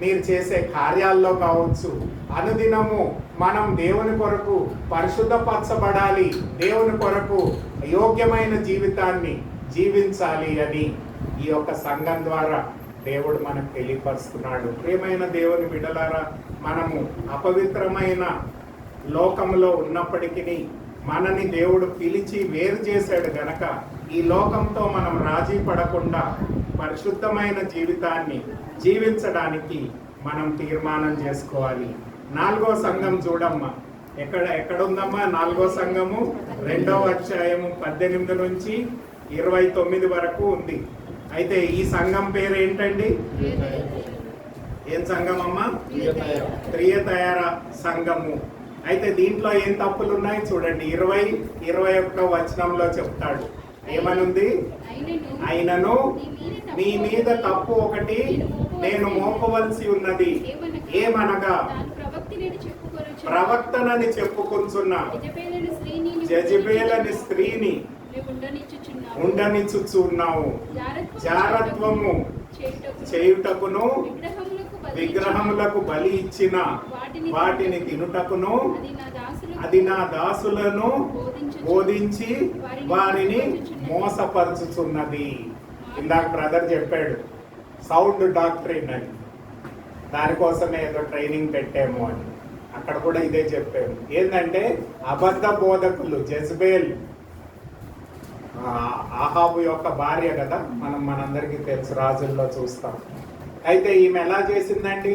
Speaker 1: మీరు చేసే కార్యాల్లో కావచ్చు, అనుదినము మనం దేవుని కొరకు పరిశుద్ధపరచబడాలి, దేవుని కొరకు యోగ్యమైన జీవితాన్ని జీవించాలి అని ఈ యొక్క సంఘం ద్వారా దేవుడు మనకు తెలియపరుస్తున్నాడు. ప్రియమైన దేవుని బిడ్డలారా, మనము అపవిత్రమైన లోకంలో ఉన్నప్పటికీ మనని దేవుడు పిలిచి వేరు చేశాడు గనక ఈ లోకంతో మనం రాజీ పడకుండా పరిశుద్ధమైన జీవితాన్ని జీవించడానికి మనం తీర్మానం చేసుకోవాలి. 4వ సంఘం చూడమ్మా, ఎక్కడుందమ్మా 4వ సంఘము? 2వ అధ్యాయము 18 నుంచి 29 వరకు ఉంది. అయితే ఈ సంఘం పేరు ఏంటండి? ఏం సంఘం అమ్మా? త్రియతయార సంఘము. అయితే దీంట్లో ఏం తప్పులు ఉన్నాయి చూడండి. 20-21 వచనంలో చెప్తాడు. ఏమనుంది? అయినను మీ మీద తప్పు ఒకటి నేను మోపవలసి ఉన్నది, ఏమనగా ప్రవక్తనని చెప్పుకొంచున్న జెజబేలని స్త్రీని ఉండనిచ్చుచున్నావు. జారత్వము చేయుటకును విగ్రహములకు బలి ఇచ్చిన వాటిని తినుటకును అది నా దాసులను బోధించి వారిని మోసపరుచుచున్నది. ఇందాక బ్రదర్ చెప్పాడు సౌండ్ డాక్ట్రిన్ అని, దానికోసమే ఏదో ట్రైనింగ్ పెట్టాము అని. అక్కడ కూడా ఇదే చెప్పాము. ఏంటంటే అబద్ధ బోధకులు, జెజబేల్ ఆహాబు యొక్క భార్య కదా, మనందరికీ తెలుసు, రాజుల్లో చూస్తాం. అయితే ఈమె ఎలా చేసిందండి?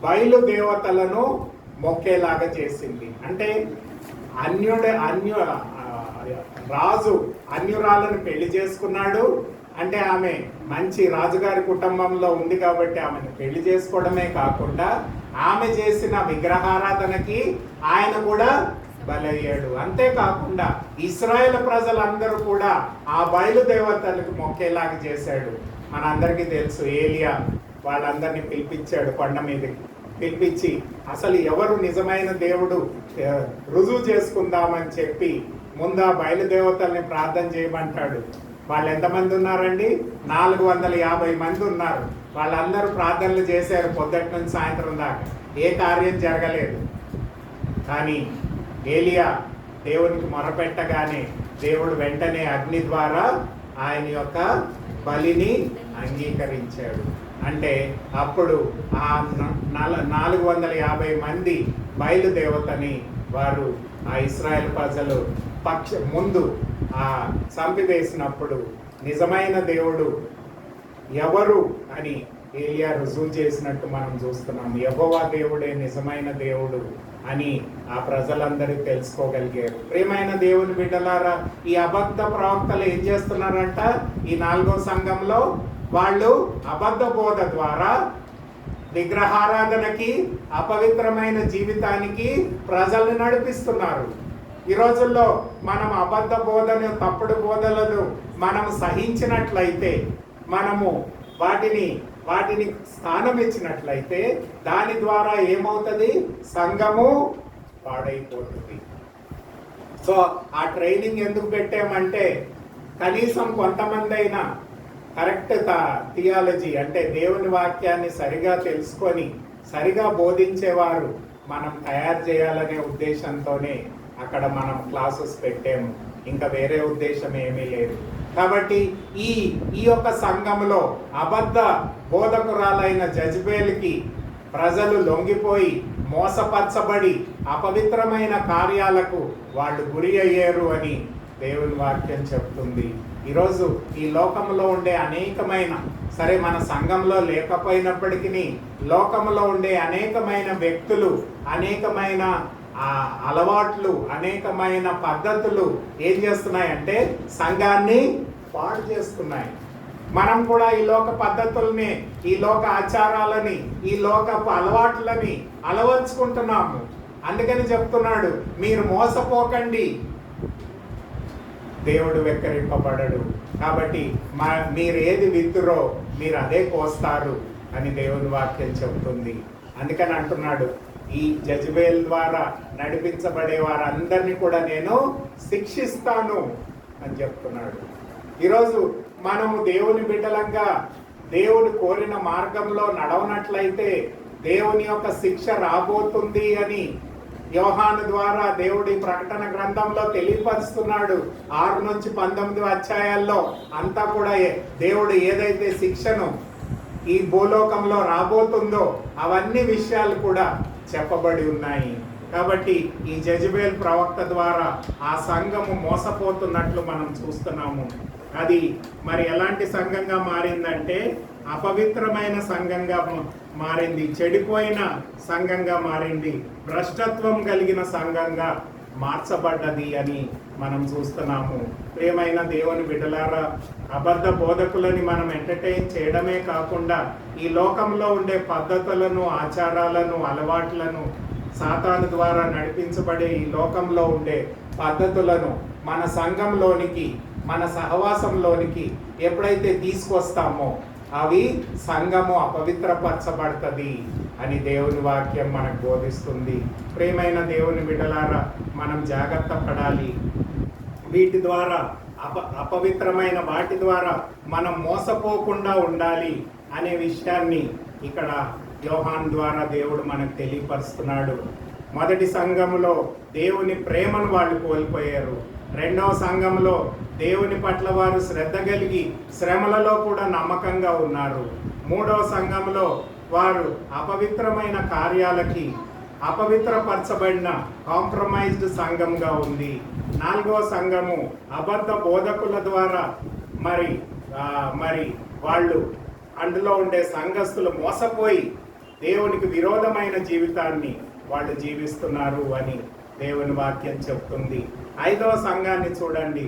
Speaker 1: బయలు దేవతలను మొక్కేలాగా చేసింది. అంటే రాజు అన్యురాలను పెళ్లి చేసుకున్నాడు. అంటే ఆమె మంచి రాజుగారి కుటుంబంలో ఉంది కాబట్టి ఆమెను పెళ్లి చేసుకోవడమే కాకుండా ఆమె చేసిన విగ్రహారాధనకి ఆయన కూడా బలయ్యాడు. అంతేకాకుండా ఇశ్రాయేల్ ప్రజలందరూ కూడా ఆ బయలుదేవతలకు మొక్కేలాగా చేశాడు. మనందరికీ తెలుసు, ఏలియా వాళ్ళందరినీ పిలిపించాడు కొండ మీదకి. పిలిపించి అసలు ఎవరు నిజమైన దేవుడు రుజువు చేసుకుందామని చెప్పి ముందు బయలుదేవతల్ని ప్రార్థన చేయమంటాడు. వాళ్ళు ఎంతమంది ఉన్నారండి? 450 మంది ఉన్నారు. వాళ్ళందరూ ప్రార్థనలు చేశారు పొద్దుటి నుంచి సాయంత్రం దాకా. ఏ కార్యం జరగలేదు. కానీ ఏలియా దేవునికి మొరపెట్టగానే దేవుడు వెంటనే అగ్ని ద్వారా ఆయన యొక్క బలిని అంగీకరించాడు. అంటే అప్పుడు ఆ 450 మంది బయలుదేవతని వారు ఆ ఇశ్రాయేల్ ప్రజలు ముందు చంపివేసినప్పుడు నిజమైన దేవుడు ఎవరు అని ఏలియా రుజువు చేసినట్టు మనం చూస్తున్నాం. యెహోవా దేవుడే నిజమైన దేవుడు అని ఆ ప్రజలందరూ తెలుసుకోగలిగారు. ప్రియమైన దేవుని బిడ్డలారా, ఈ అబద్ధ ప్రవక్తలు ఏం చేస్తున్నారంట? ఈ 4వ సంఘంలో వాళ్ళు అబద్ధ బోధ ద్వారా విగ్రహారాధనకి, అపవిత్రమైన జీవితానికి ప్రజల్ని నడిపిస్తున్నారు. ఈ రోజుల్లో మనం అబద్ధ బోధను, తప్పుడు బోధలను మనం సహించినట్లయితే, మనము వాటిని స్థానం ఇచ్చినట్లయితే దాని ద్వారా ఏమవుతుంది? సంఘము పాడైపోతుంది. సో ఆ ట్రైనింగ్ ఎందుకు పెట్టామంటే కనీసం కొంతమంది అయినా కరెక్ట్ థియాలజీ అంటే దేవుని వాక్యాన్ని సరిగా తెలుసుకొని సరిగా బోధించేవారు మనం తయారు చేయాలనే ఉద్దేశంతోనే అక్కడ మనం క్లాసెస్ పెట్టాము. ఇంకా వేరే ఉద్దేశం ఏమీ లేదు. కాబట్టి ఈ యొక్క సంఘంలో అబద్ధ బోధకురాలైన జెజబేలుకి ప్రజలు లొంగిపోయి మోసపరచబడి అపవిత్రమైన కార్యాలకు వాళ్ళు గురి అయ్యారు అని దేవుని వాక్యం చెప్తుంది. ఈరోజు ఈ లోకంలో ఉండే అనేకమైన, సరే మన సంఘంలో లేకపోయినప్పటికీ లోకంలో ఉండే అనేకమైన వ్యక్తులు, అనేకమైన అలవాట్లు, అనేకమైన పద్ధతులు ఏం చేస్తున్నాయంటే సంఘాన్ని పాడు చేస్తున్నాయి. మనం కూడా ఈ లోక పద్ధతుల్ని, ఈ లోక ఆచారాలని, ఈ లోకపు అలవాట్లని అలవర్చుకుంటున్నాము. అందుకని చెప్తున్నాడు, మీరు మోసపోకండి, దేవుడు వెక్కరింపబడడు. కాబట్టి మీరు ఏది విత్తురో మీరు అదే కోస్తారు అని దేవుని వాక్యం చెబుతుంది. అందుకని అంటున్నాడు, ఈ జెజబెల్ ద్వారా నడిపించబడే వారందరినీ కూడా నేను శిక్షిస్తాను అని చెప్తున్నాడు. ఈరోజు మనము దేవుని బిడ్డలంగా దేవుడు కోరిన మార్గంలో నడవనట్లయితే దేవుని యొక్క శిక్ష రాబోతుంది అని యోహాను ద్వారా దేవుడి ప్రకటన గ్రంథంలో తెలియపరుస్తున్నాడు. 6 నుంచి 19 అధ్యాయాల్లో అంతా కూడా దేవుడు ఏదైతే శిక్షను ఈ భూలోకంలో రాబోతుందో అవన్నీ విషయాలు కూడా చెప్పబడి ఉన్నాయి. కాబట్టి ఈ జెజబెల్ ప్రవక్త ద్వారా ఆ సంఘము మోసపోతున్నట్లు మనం చూస్తున్నాము. అది మరి ఎలాంటి సంఘంగా మారిందంటే అపవిత్రమైన సంఘంగా మారింది, చెడిపోయిన సంఘంగా మారింది, భ్రష్టత్వం కలిగిన సంఘంగా మార్చబడ్డది అని మనం చూస్తున్నాము. ప్రియమైన దేవుని బిడ్డలారా, అబద్ధ బోధకులని మనం ఎంటర్టైన్ చేయడమే కాకుండా ఈ లోకంలో ఉండే పద్ధతులను, ఆచారాలను, అలవాట్లను, సాతాను ద్వారా నడిపించబడే ఈ లోకంలో ఉండే పద్ధతులను మన సంఘంలోనికి, మన సహవాసంలోనికి ఎప్పుడైతే తీసుకొస్తామో అవి సంఘము అపవిత్రపరచబడుతుంది అని దేవుని వాక్యం మనకు బోధిస్తుంది. ప్రియమైన దేవుని బిడ్డలారా, మనం జాగ్రత్త పడాలి. వీటి ద్వారా అపవిత్రమైన వాటి ద్వారా మనం మోసపోకుండా ఉండాలి అనే విషయాన్ని ఇక్కడ యోహాన్ ద్వారా దేవుడు మనకు తెలియపరుస్తున్నాడు. మొదటి సంఘములో దేవుని ప్రేమను వాళ్ళు కోల్పోయారు. రెండవ సంఘంలో దేవుని పట్ల వారు శ్రద్ధ కలిగి శ్రమలలో కూడా నమ్మకంగా ఉన్నారు. మూడవ సంఘంలో వారు అపవిత్రమైన కార్యాలకి అపవిత్రపరచబడిన కాంప్రమైజ్డ్ సంఘంగా ఉంది. నాలుగవ సంఘము అబద్ధ బోధకుల ద్వారా మరి వాళ్ళు అందులో ఉండే సంఘస్థులు మోసపోయి దేవునికి విరోధమైన జీవితాన్ని వాళ్ళు జీవిస్తున్నారు అని దేవుని వాక్యం చెప్తుంది. ఐదవ సంఘాన్ని చూడండి,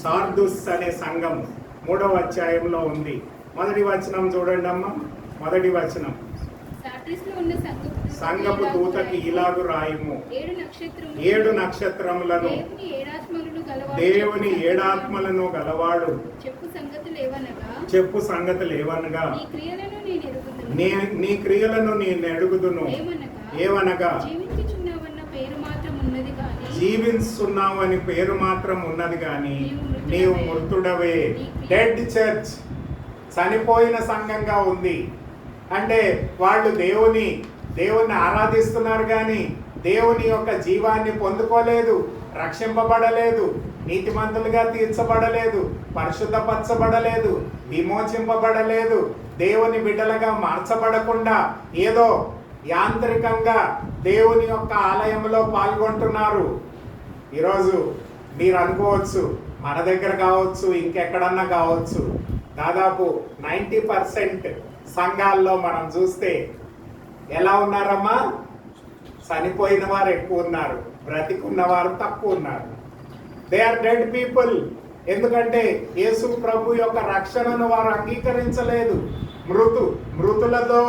Speaker 1: సార్దుస్ అనే సంఘం 3వ అధ్యాయంలో ఉంది. మొదటి వచనం చూడండి అమ్మ. మొదటి వచనం, సంఘపు దూతకి ఇలాగు రాయుము, 7 నక్షత్రములను దేవుని 7 ఆత్మలను గలవాడు చెప్పు సంగతులు ఏవనగా నీ క్రియలను నేను ఎరుగుదును. ఏవనగా జీవిస్తున్నావు అని పేరు మాత్రం ఉన్నది కానీ నీవు మృతుడవే. డెడ్ చర్చ్, చనిపోయిన సంఘంగా ఉంది. అంటే వాళ్ళు దేవుని ఆరాధిస్తున్నారు కానీ దేవుని యొక్క జీవాన్ని పొందుకోలేదు, రక్షింపబడలేదు, నీతిమంతులుగా తీర్చబడలేదు, పరిశుద్ధపరచబడలేదు, విమోచింపబడలేదు, దేవుని బిడ్డలుగా మార్చబడకుండా ఏదో యాంత్రికంగా దేవుని యొక్క ఆలయంలో పాల్గొంటున్నారు. ఈరోజు మీరు అనుకోవచ్చు, మన దగ్గర కావచ్చు, ఇంకెక్కడన్నా కావచ్చు, దాదాపు 90% సంఘాల్లో మనం చూస్తే ఎలా ఉన్నారమ్మా? చనిపోయిన వారు ఎక్కువ ఉన్నారు, బ్రతికున్న వారు తక్కువ ఉన్నారు. They are dead people. ఎందుకంటే యేసు ప్రభు యొక్క రక్షణను వారు అంగీకరించలేదు. మృతులతో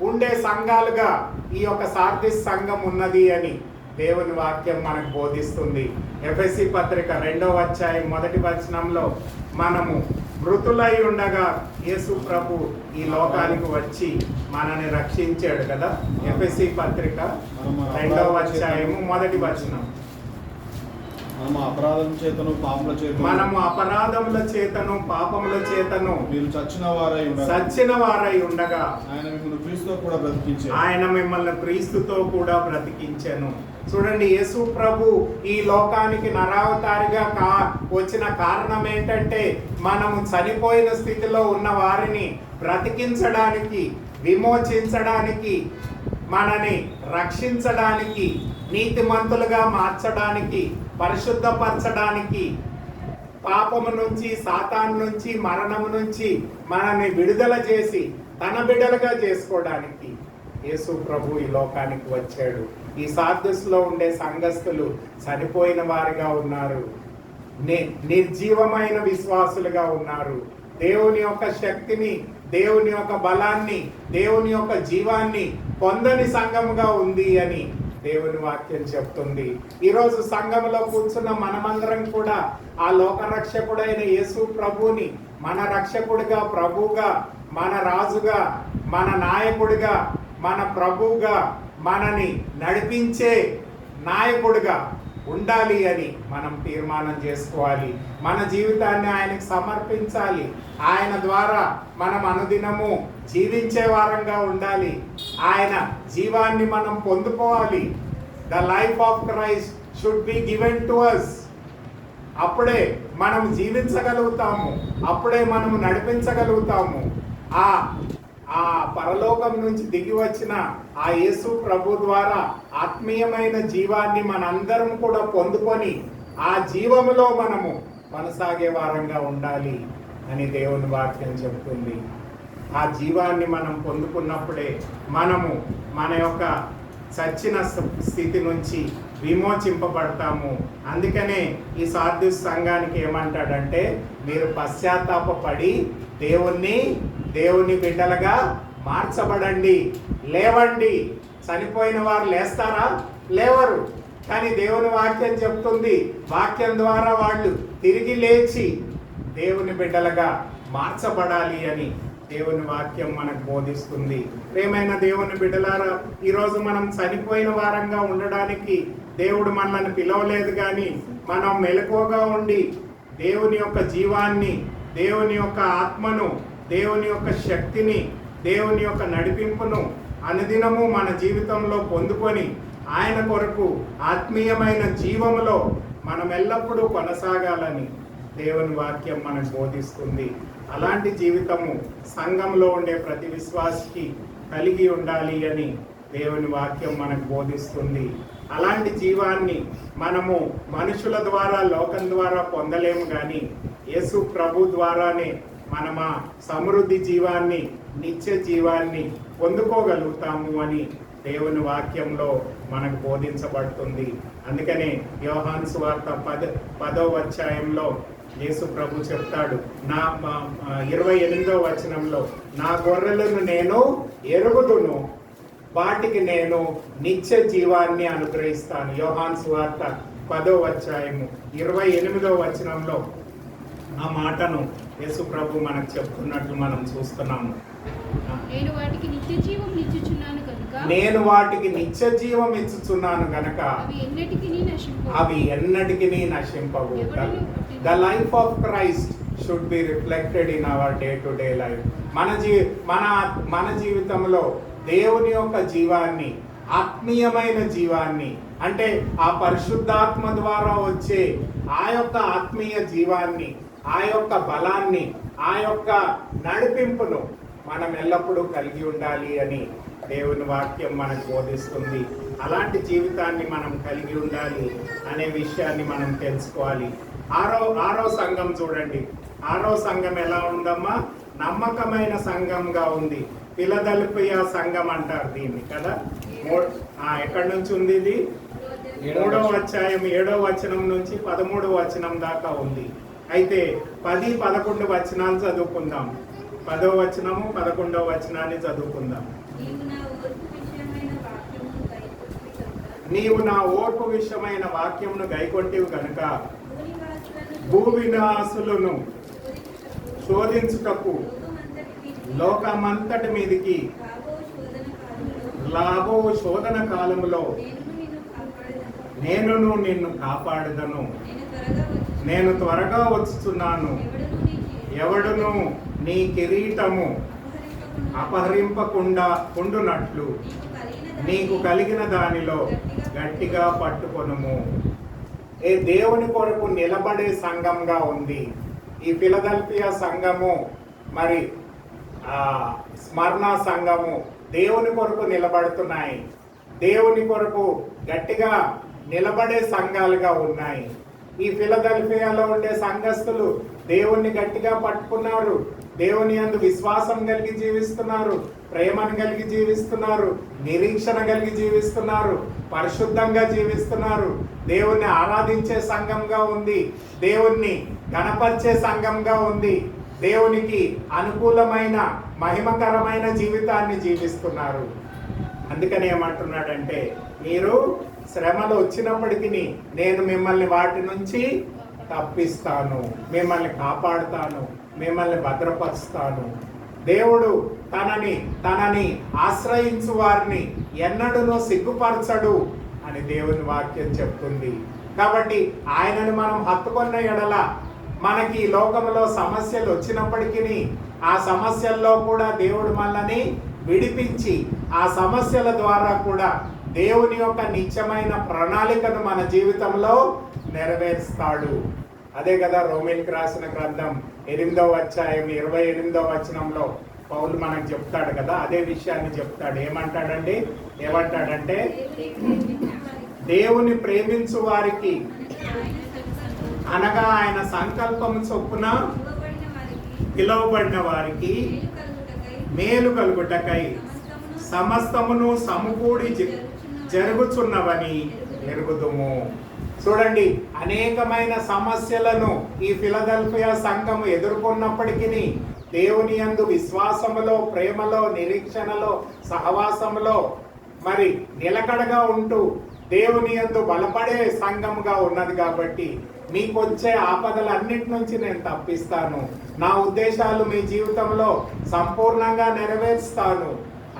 Speaker 1: ఉండే సంఘాలుగా ఈ యొక్క సార్దిస్ సంఘం ఉన్నది అని దేవుని వాక్యం మనకు బోధిస్తుంది. ఎఫెసీ పత్రిక 2వ అధ్యాయం 1వ వచనంలో మనము మృతులై ఉండగా యేసు ప్రభు ఈ లోకానికి వచ్చి మనని రక్షించాడు కదా. ఎఫెసీ పత్రిక 2వ అధ్యాయము 1వ వచనం,
Speaker 2: మనము
Speaker 1: అపరాధముల చేతను పాపముల చేతను
Speaker 2: మీరు
Speaker 1: చచ్చిన వారై ఉండగా
Speaker 2: ఆయన
Speaker 1: మిమ్మల్ని క్రీస్తుతో కూడా బ్రతికించెను. చూడండి, యేసు ప్రభు ఈ లోకానికి నరావతారిగా వచ్చిన కారణం ఏంటంటే మనము చనిపోయిన స్థితిలో ఉన్న వారిని బ్రతికించడానికి, విమోచించడానికి, మనని రక్షించడానికి, నీతిమంతులుగా మార్చడానికి, పరిశుద్ధపరచడానికి, పాపము నుంచి, సాతాను నుంచి, మరణము నుంచి మనల్ని విడుదల చేసి తన బిడ్డలుగా చేసుకోవడానికి యేసు ప్రభు ఈ లోకానికి వచ్చాడు. ఈ సార్దుస్లో ఉండే సంఘస్థులు చనిపోయిన వారిగా ఉన్నారు, నిర్జీవమైన విశ్వాసులుగా ఉన్నారు. దేవుని యొక్క శక్తిని, దేవుని యొక్క బలాన్ని, దేవుని యొక్క జీవాన్ని పొందని సంఘముగా ఉంది అని దేవుని వాక్యం చెప్తుంది. ఈరోజు సంఘంలో కూర్చున్న మనమందరం కూడా ఆ లోకరక్షకుడైన యేసు ప్రభువుని మన రక్షకుడిగా, ప్రభువుగా, మన రాజుగా, మన నాయకుడిగా, మన ప్రభువుగా, మనని నడిపించే నాయకుడిగా ఉండాలి అని మనం తీర్మానం చేసుకోవాలి. మన జీవితాన్ని ఆయనకు సమర్పించాలి. ఆయన ద్వారా మనం అనుదినము జీవించే వారంగా ఉండాలి. ఆయన జీవాన్ని మనం పొందుకోవాలి. The life of Christ should be given to us. అప్పుడే మనం జీవించగలుగుతాము, అప్పుడే మనము నడిపించగలుగుతాము. ఆ పరలోకం నుంచి దిగి వచ్చిన ఆ యేసు ప్రభు ద్వారా ఆత్మీయమైన జీవాన్ని మనందరం కూడా పొందుకొని ఆ జీవములో మనము కొనసాగే వారంగా ఉండాలి అని దేవుని వాక్యం చెబుతుంది. ఆ జీవాన్ని మనం పొందుకున్నప్పుడే మనము మన యొక్క చచ్చిన స్థితి నుంచి విమోచింపబడతాము. అందుకనే ఈ సార్దిస్ సంఘానికి ఏమంటాడంటే, మీరు పశ్చాత్తాపపడి దేవుని బిడ్డలుగా మార్చబడండి, లేవండి. చనిపోయిన వారు లేస్తారా? లేవరు. కానీ దేవుని వాక్యం చెప్తుంది, వాక్యం ద్వారా వాళ్ళు తిరిగి లేచి దేవుని బిడ్డలుగా మార్చబడాలి అని దేవుని వాక్యం మనకు బోధిస్తుంది. ప్రియమైన దేవుని బిడ్డలారా, ఈరోజు మనం చనిపోయిన వారంగా ఉండడానికి దేవుడు మనల్ని పిలవలేదు. కానీ మనం మెలకువగా ఉండి దేవుని యొక్క జీవాన్ని, దేవుని యొక్క ఆత్మను, దేవుని యొక్క శక్తిని, దేవుని యొక్క నడిపింపును అనుదినము మన జీవితంలో పొందుకొని ఆయన కొరకు ఆత్మీయమైన జీవములో మనం ఎల్లప్పుడూ కొనసాగాలని దేవుని వాక్యం మనకు బోధిస్తుంది. అలాంటి జీవితము సంఘంలో ఉండే ప్రతి విశ్వాసికి కలిగి ఉండాలి అని దేవుని వాక్యం మనకు బోధిస్తుంది. అలాంటి జీవాన్ని మనము మనుషుల ద్వారా, లోకం ద్వారా పొందలేము. కానీ యేసు ప్రభు ద్వారానే మనం ఆ సమృద్ధి జీవాన్ని, నిత్య జీవాన్ని పొందుకోగలుగుతాము అని దేవుని వాక్యంలో మనకు బోధించబడుతుంది. అందుకనే యోహాను సువార్త 10వ అధ్యాయంలో యేసు ప్రభు చెప్తాడు, 28వ వచనంలో, నా గొర్రెలను నేను ఎరుగుదును, వాటికి నేను నిత్య జీవాన్ని అనుగ్రహిస్తాను. యోహాను సువార్త 10వ అధ్యాయము 28వ వచనంలో ఆ మాటను యేసు ప్రభు మనకు చెప్తున్నట్లు మనం చూస్తున్నాము.
Speaker 3: నేను వాటికి నిత్య జీవం ఇచ్చుచున్నాను గనుక
Speaker 1: అవి ఎన్నటికి నశింపవు. The life of Christ should be reflected in our day to day life. మన జీవితంలో దేవుని యొక్క జీవాన్ని, ఆత్మీయమైన జీవాన్ని, అంటే ఆ పరిశుద్ధాత్మ ద్వారా వచ్చే ఆ యొక్క ఆత్మీయ జీవాన్ని, ఆ యొక్క బలాన్ని, ఆ యొక్క నడిపింపును మనం ఎల్లప్పుడూ కలిగి ఉండాలి అని దేవుని వాక్యం మనకు బోధిస్తుంది. అలాంటి జీవితాన్ని మనం కలిగి ఉండాలి అనే విషయాన్ని మనం తెలుసుకోవాలి. ఆరో సంఘం చూడండి. ఆరో సంఘం ఎలా ఉందమ్మా? నమ్మకమైన సంఘంగా ఉంది. ఫిలదెల్ఫియా సంఘం అంటారు దీన్ని కదా. ఎక్కడి నుంచి ఉంది ఇది? 3వ అధ్యాయం 7వ వచనం నుంచి 13వ వచనం దాకా ఉంది. అయితే 10, 11 వచనాలు చదువుకుందాం. 10వ వచనము 11వ వచనాన్ని చదువుకుందాం. నీవు నా ఓర్పు విషయమైన వాక్యమును గైకొంటివి కనుక భూవినాశులను శోధించుటకు లోకమంతటి మీదికి లాభో శోధన కాలములో నేను నిన్ను కాపాడుదను. నేను త్వరగా వచ్చుచున్నాను. ఎవడును నీ కిరీటము అపహరింపకుండా ఉండునట్లు నీకు కలిగిన దానిలో గట్టిగా పట్టుకొనుము. దేవుని కొరకు నిలబడే సంఘంగా ఉంది ఈ ఫిలదెల్ఫియా సంఘము. మరి స్మరణ సంఘము దేవుని కొరకు నిలబడుతున్నాయి. దేవుని కొరకు గట్టిగా నిలబడే సంఘాలుగా ఉన్నాయి. ఈ ఫిలదెల్ఫియాలో ఉండే సంఘస్థులు దేవుణ్ణి గట్టిగా పట్టుకున్నారు. దేవుని యందు విశ్వాసం కలిగి జీవిస్తున్నారు, ప్రేమను కలిగి జీవిస్తున్నారు, నిరీక్షణ కలిగి జీవిస్తున్నారు, పరిశుద్ధంగా జీవిస్తున్నారు. దేవుణ్ణి ఆరాధించే సంఘంగా ఉంది, దేవుణ్ణి గణపరిచే సంఘంగా ఉంది, దేవునికి అనుకూలమైన మహిమకరమైన జీవితాన్ని జీవిస్తున్నారు. అందుకని ఏమంటున్నాడంటే, మీరు శ్రమలు వచ్చినప్పటికీ నేను మిమ్మల్ని వాటి నుంచి తప్పిస్తాను, మిమ్మల్ని కాపాడుతాను, మిమ్మల్ని భద్రపరుస్తాను. దేవుడు తనని ఆశ్రయించు వారిని ఎన్నడూనూ సిగ్గుపరచడు అని దేవుని వాక్యం చెప్తుంది. కాబట్టి ఆయనను మనం హత్తుకున్న ఎడల మనకి ఈ లోకంలో సమస్యలు వచ్చినప్పటికీ ఆ సమస్యల్లో కూడా దేవుడు మనల్ని విడిపించి ఆ సమస్యల ద్వారా కూడా దేవుని యొక్క నిత్యమైన ప్రణాళికను మన జీవితంలో నెరవేరుస్తాడు. అదే కదా రోమీయులకు రాసిన గ్రంథం 8వ అధ్యాయం 28వ వచనంలో పౌలు మనకు చెప్తాడు కదా, అదే విషయాన్ని చెప్తాడు. ఏమంటాడంటే దేవుని ప్రేమించు వారికి అనగా ఆయన సంకల్పం చొప్పున పిలువబడిన వారికి మేలు కలుగుటకై సమస్తమును సమకూడి జరుగుచున్నవని ఎరుగుదుము. చూడండి, అనేకమైన సమస్యలను ఈ ఫిలదెల్ఫియా సంఘము ఎదుర్కొన్నప్పటికీ దేవుని యందు విశ్వాసములో, ప్రేమలో, నిరీక్షణలో, సహవాసములో మరి నిలకడగా ఉంటూ దేవుని యందు బలపడే సంఘముగా ఉన్నది. కాబట్టి మీకు వచ్చే ఆపదలన్నిటి నుంచి నేను తప్పిస్తాను, నా ఉద్దేశాలు మీ జీవితంలో సంపూర్ణంగా నెరవేరుస్తాను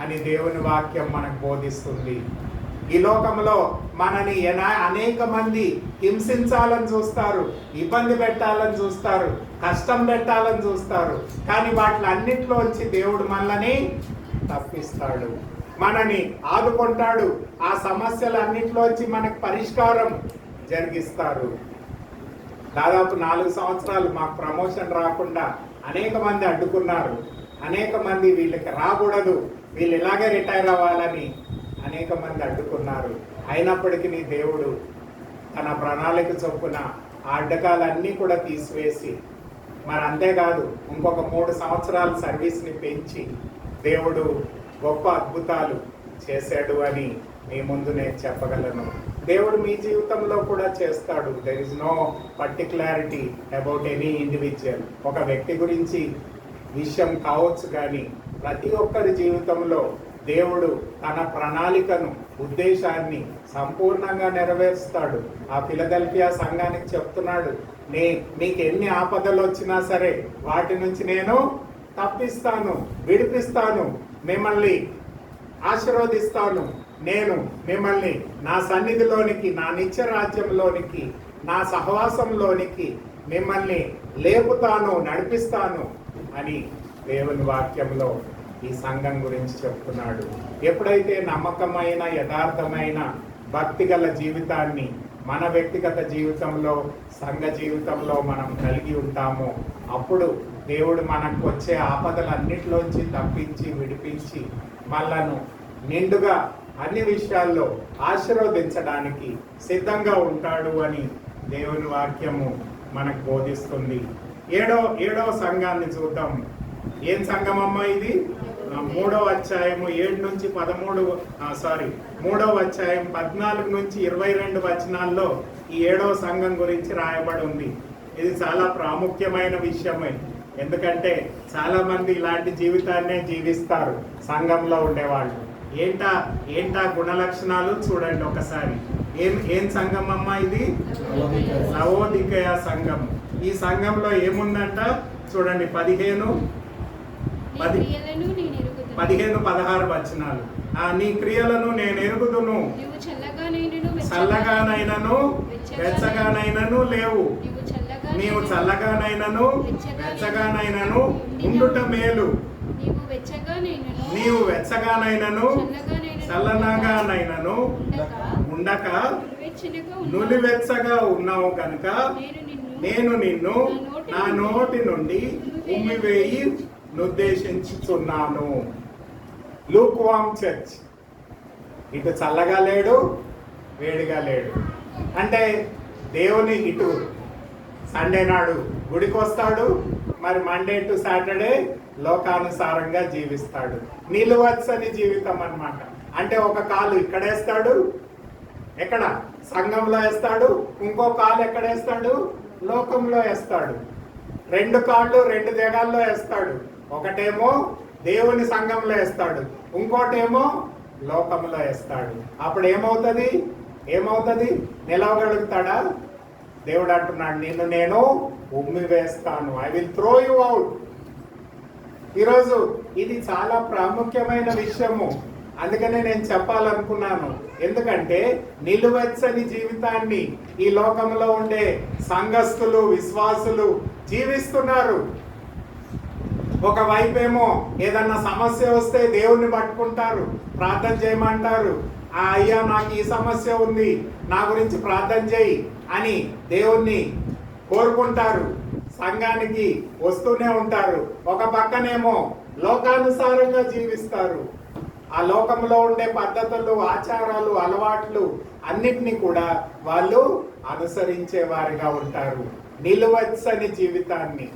Speaker 1: అని దేవుని వాక్యం మనకు బోధిస్తుంది. ఈ లోకంలో మనని అనేక మంది హింసించాలని చూస్తారు, ఇబ్బంది పెట్టాలని చూస్తారు, కష్టం పెట్టాలని చూస్తారు. కానీ వాటిలన్నిటిలో వచ్చి దేవుడు మనల్ని తప్పిస్తాడు, మనని ఆదుకుంటాడు. ఆ సమస్యలన్నిటిలో వచ్చి మనకు పరిష్కారం జరిగిస్తారు. దాదాపు 4 సంవత్సరాలు మాకు ప్రమోషన్ రాకుండా అనేక మంది అడ్డుకున్నారు. అనేక మంది వీళ్ళకి రాకూడదు, వీళ్ళు ఇలాగే రిటైర్ అవ్వాలని అనేక మంది అడ్డుకున్నారు. అయినప్పటికీ దేవుడు తన ప్రణాళిక చొప్పున ఆ అడ్డకాలన్నీ కూడా తీసివేసి మరి అంతేకాదు ఇంకొక 3 సంవత్సరాల సర్వీస్ని పెంచి దేవుడు గొప్ప అద్భుతాలు చేశాడు అని మీ ముందు నేను చెప్పగలను. దేవుడు మీ జీవితంలో కూడా చేస్తాడు. There is no particularity about any individual. ఒక వ్యక్తి గురించి విషయం కావచ్చు, కానీ ప్రతి ఒక్కరి జీవితంలో దేవుడు తన ప్రణాళికను, ఉద్దేశాన్ని సంపూర్ణంగా నెరవేరుస్తాడు. ఆ ఫిలదెల్ఫియా సంఘానికి చెప్తున్నాడు, మీకు ఎన్ని ఆపదలు వచ్చినా సరే వాటి నుంచి నేను తప్పిస్తాను, విడిపిస్తాను, మిమ్మల్ని ఆశీర్వదిస్తాను. నేను మిమ్మల్ని నా సన్నిధిలోనికి, నా నిత్య రాజ్యంలోనికి, నా సహవాసంలోనికి మిమ్మల్ని లేపుతాను, నడిపిస్తాను అని దేవుని వాక్యంలో ఈ సంఘం గురించి చెప్తున్నాడు. ఎప్పుడైతే నమ్మకమైన, యథార్థమైన, భక్తిగల జీవితాన్ని మన వ్యక్తిగత జీవితంలో, సంఘ జీవితంలో మనం కలిగి ఉంటామో అప్పుడు దేవుడు మనకు వచ్చే ఆపదలన్నిటిలోంచి తప్పించి, విడిపించి మనలను నిండుగా అన్ని విషయాల్లో ఆశీర్వదించడానికి సిద్ధంగా ఉంటాడు అని దేవుని వాక్యము మనకు బోధిస్తుంది. ఏడవ సంఘాన్ని చూద్దాం. ఏం సంఘం అమ్మా ఇది? 3వ అధ్యాయము 7 నుంచి 3వ అధ్యాయం 14 నుంచి 22 వచనాల్లో ఈ 7వ సంఘం గురించి రాయబడి ఉంది. ఇది చాలా ప్రాముఖ్యమైన విషయమే. ఎందుకంటే చాలా మంది ఇలాంటి జీవితాన్నే జీవిస్తారు సంఘంలో ఉండేవాళ్ళు. ఏంటా గుణ లక్షణాలు చూడండి ఒకసారి. ఏం సంఘం అమ్మా ఇది? లవోదికయ సంఘం. ఈ సంఘంలో ఏముందంట చూడండి, 15-16 వచనాలు. నీ క్రియలను నేను ఎరుగుదును, చల్లగానైనను వెచ్చగానైనను లేవు, నీవు చల్లగానైనను వెచ్చగానైనను ఉండుట మేలు, నీవు వెచ్చగానైనను చల్లగానైనను ఉండక నులివెచ్చగా ఉన్నావు కనుక నేను నిన్ను నా నోటి నుండి ఉమ్మివేయి నిర్దేశించుచున్నాను. లూక్వామ్ చర్చ్, ఇటు చల్లగా లేడు, వేడిగా లేడు. అంటే దేవుని ఇటు సండే నాడు గుడికి వస్తాడు, మరి మండే టు సాటర్డే లోకానుసారంగా జీవిస్తాడు. నిలువచ్చని జీవితం అన్నమాట. అంటే ఒక కాలు ఇక్కడేస్తాడు, ఎక్కడ సంఘంలో వేస్తాడు, ఇంకో కాలు ఎక్కడేస్తాడు, లోకంలో వేస్తాడు. 2 కాళ్ళు 2 జగాల్లో వేస్తాడు. ఒకటేమో దేవుని సంఘంలో వేస్తాడు, ఇంకోటేమో లోకంలో వేస్తాడు. అప్పుడు ఏమవుతుంది? నిలవగలుగుతాడా? దేవుడు అంటున్నాడు, నిన్ను నేను ఉమ్మి వేస్తాను. I will throw you out. ఈరోజు ఇది చాలా ప్రాముఖ్యమైన విషయము. అందుకనే నేను చెప్పాలనుకున్నాను. ఎందుకంటే నిలువెచ్చని జీవితాన్ని ఈ లోకంలో ఉండే సంఘస్థులు, విశ్వాసులు జీవిస్తున్నారు. ఒకవైపేమో ఏదన్నా సమస్య వస్తే దేవుణ్ణి పట్టుకుంటారు, ప్రార్థన చేయమంటారు. అయ్యా నాకు ఈ సమస్య ఉంది, నా గురించి ప్రార్థన చేయి అని దేవుణ్ణి కోరుకుంటారు, సంఘానికి వస్తూనే ఉంటారు. ఒక పక్కనేమో లోకానుసారంగా జీవిస్తారు. ఆ లోకంలో ఉండే పద్ధతులు, ఆచారాలు, అలవాట్లు అన్నిటినీ కూడా వాళ్ళు అనుసరించే వారిగా ఉంటారు. నిలువెచ్చని జీవితాన్ని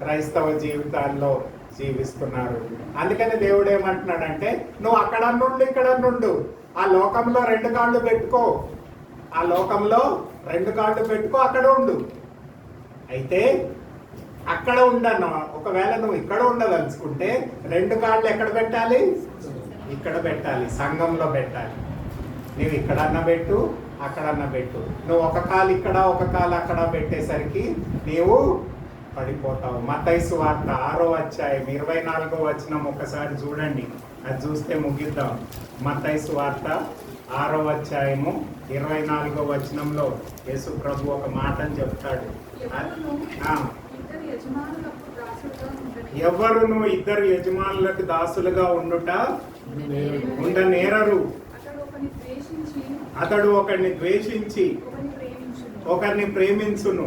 Speaker 1: క్రైస్తవ జీవితాల్లో జీవిస్తున్నారు. అందుకని దేవుడు ఏమంటున్నాడంటే, నువ్వు అక్కడ నుండి ఇక్కడ నుండు, ఆ లోకంలో 2 కాళ్ళు పెట్టుకో, అక్కడ ఉండు. అయితే అక్కడ ఉండను, ఒకవేళ నువ్వు ఇక్కడ ఉండదలుచుకుంటే 2 కాళ్ళు ఎక్కడ పెట్టాలి? ఇక్కడ పెట్టాలి, సంఘంలో పెట్టాలి. నువ్వు ఇక్కడన్నా పెట్టు, అక్కడన్నా పెట్టు. నువ్వు ఒక కాలు ఇక్కడ, ఒక కాలు అక్కడ పెట్టేసరికి నీవు పడిపోతావు. మత్తయి సువార్త 6వ అధ్యాయం 24వ వచనం ఒకసారి చూడండి, అది చూస్తే ముగిద్దాం. మత్తయి సువార్త 6వ అధ్యాయము 24వ వచనంలో యేసు ప్రభు ఒక మాటను చెప్తాడు. ఎవరును ఇద్దరు యజమానులకు దాసులుగా ఉండనేరరు. అతడు ఒకరిని ద్వేషించి ఒకరిని ప్రేమించును,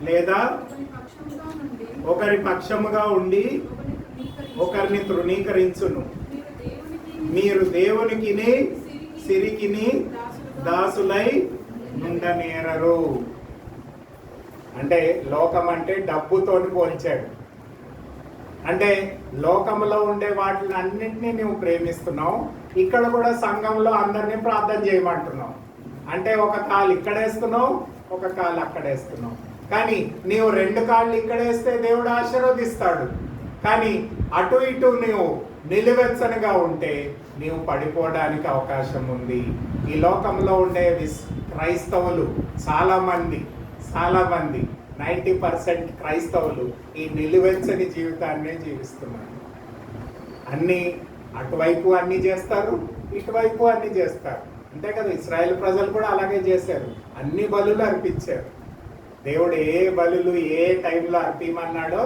Speaker 1: లేదా ఒకరి పక్షముగా ఉండి ఒకరిని తృణీకరించును. మీరు దేవునికిని సిరికిని దాసులై ఉండనేరరు. అంటే లోకం అంటే డబ్బుతోని పోల్చాడు. అంటే లోకంలో ఉండే వాటిని అన్నింటినీ నువ్వు ప్రేమిస్తున్నావు, ఇక్కడ కూడా సంఘంలో అందరినీ ప్రార్థన చేయమంటున్నావు. అంటే ఒక కాలు ఇక్కడేస్తున్నావు, ఒక కాలు అక్కడేస్తున్నావు. కానీ నీవు 2 కాళ్ళు ఇక్కడేస్తే దేవుడు ఆశీర్వదిస్తాడు. కానీ అటు ఇటు నీవు నిలువెచ్చనగా ఉంటే నీవు పడిపోవడానికి అవకాశం ఉంది. ఈ లోకంలో ఉండే క్రైస్తవులు చాలా మంది 90% క్రైస్తవులు ఈ నిలువెచ్చని జీవితాన్నే జీవిస్తున్నారు. అటువైపు అన్ని చేస్తారు, ఇటువైపు అన్ని చేస్తారు. అంతే కదా, ఇశ్రాయేల్ ప్రజలు కూడా అలాగే చేశారు. అన్ని బలులు అర్పించారు. దేవుడు ఏ బలులు ఏ టైంలో అర్పించమన్నాడో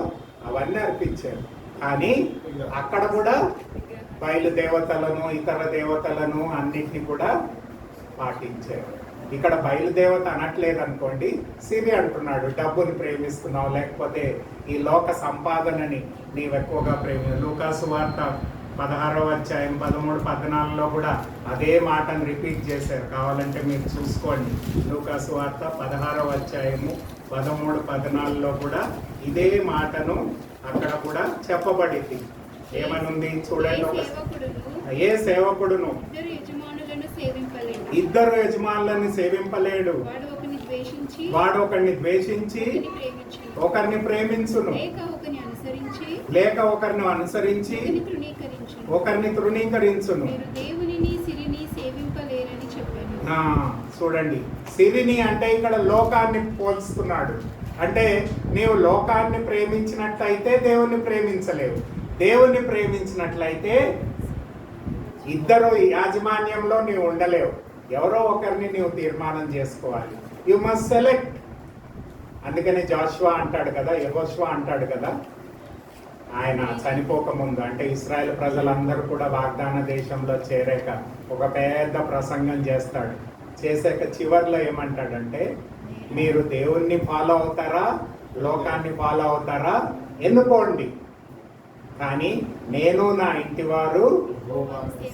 Speaker 1: అవన్నీ అర్పించారు. కానీ అక్కడ కూడా బయలు దేవతలను, ఇతర దేవతలను అన్నిటిని కూడా పాటించారు. ఇక్కడ బయలుదేవత అనట్లేదు అనుకోండి, సిరి అంటున్నాడు. డబ్బుని ప్రేమిస్తున్నావు, లేకపోతే ఈ లోక సంపాదనని నీవు ఎక్కువగా లూకాసు వార్త 16వ అధ్యాయం 13-14లో కూడా అదే మాటను రిపీట్ చేశారు. కావాలంటే మీరు చూసుకోండి. లూకాసు వార్త 16వ అధ్యాయము 13-14లో కూడా ఇదే మాటను అక్కడ కూడా చెప్పబడింది. ఏమనుంది చూడండి. ఏ సేవకుడును ఇద్దరు యజమానులను సేవింపలేడు. వాడు ఒకరిని ద్వేషించి ఒకరిని ప్రేమించును, లేక ఒకరిని అనుసరించి ఒకరిని తృణీకరించును. చూడండి, సిరిని అంటే ఇక్కడ లోకాన్ని పోల్చుతున్నాడు. అంటే నీవు లోకాన్ని ప్రేమించినట్లయితే దేవుణ్ణి ప్రేమించలేవు, దేవుణ్ణి ప్రేమించినట్లయితే ఇద్దరు యాజమాన్యంలో నీవు ఉండలేవు. ఎవరో ఒకరిని నీవు తీర్మానం చేసుకోవాలి. You must select. అందుకని యెహోషువ అంటాడు కదా, ఆయన చనిపోకముందు, అంటే ఇశ్రాయేల్ ప్రజలందరూ కూడా వాగ్దాన దేశంలో చేరాక ఒక పెద్ద ప్రసంగం చేస్తాడు. చేశాక చివర్లో ఏమంటాడంటే, మీరు దేవుణ్ణి ఫాలో అవుతారా, లోకాన్ని ఫాలో అవుతారా ఎన్నుకోండి, కానీ నేను నా ఇంటి వారు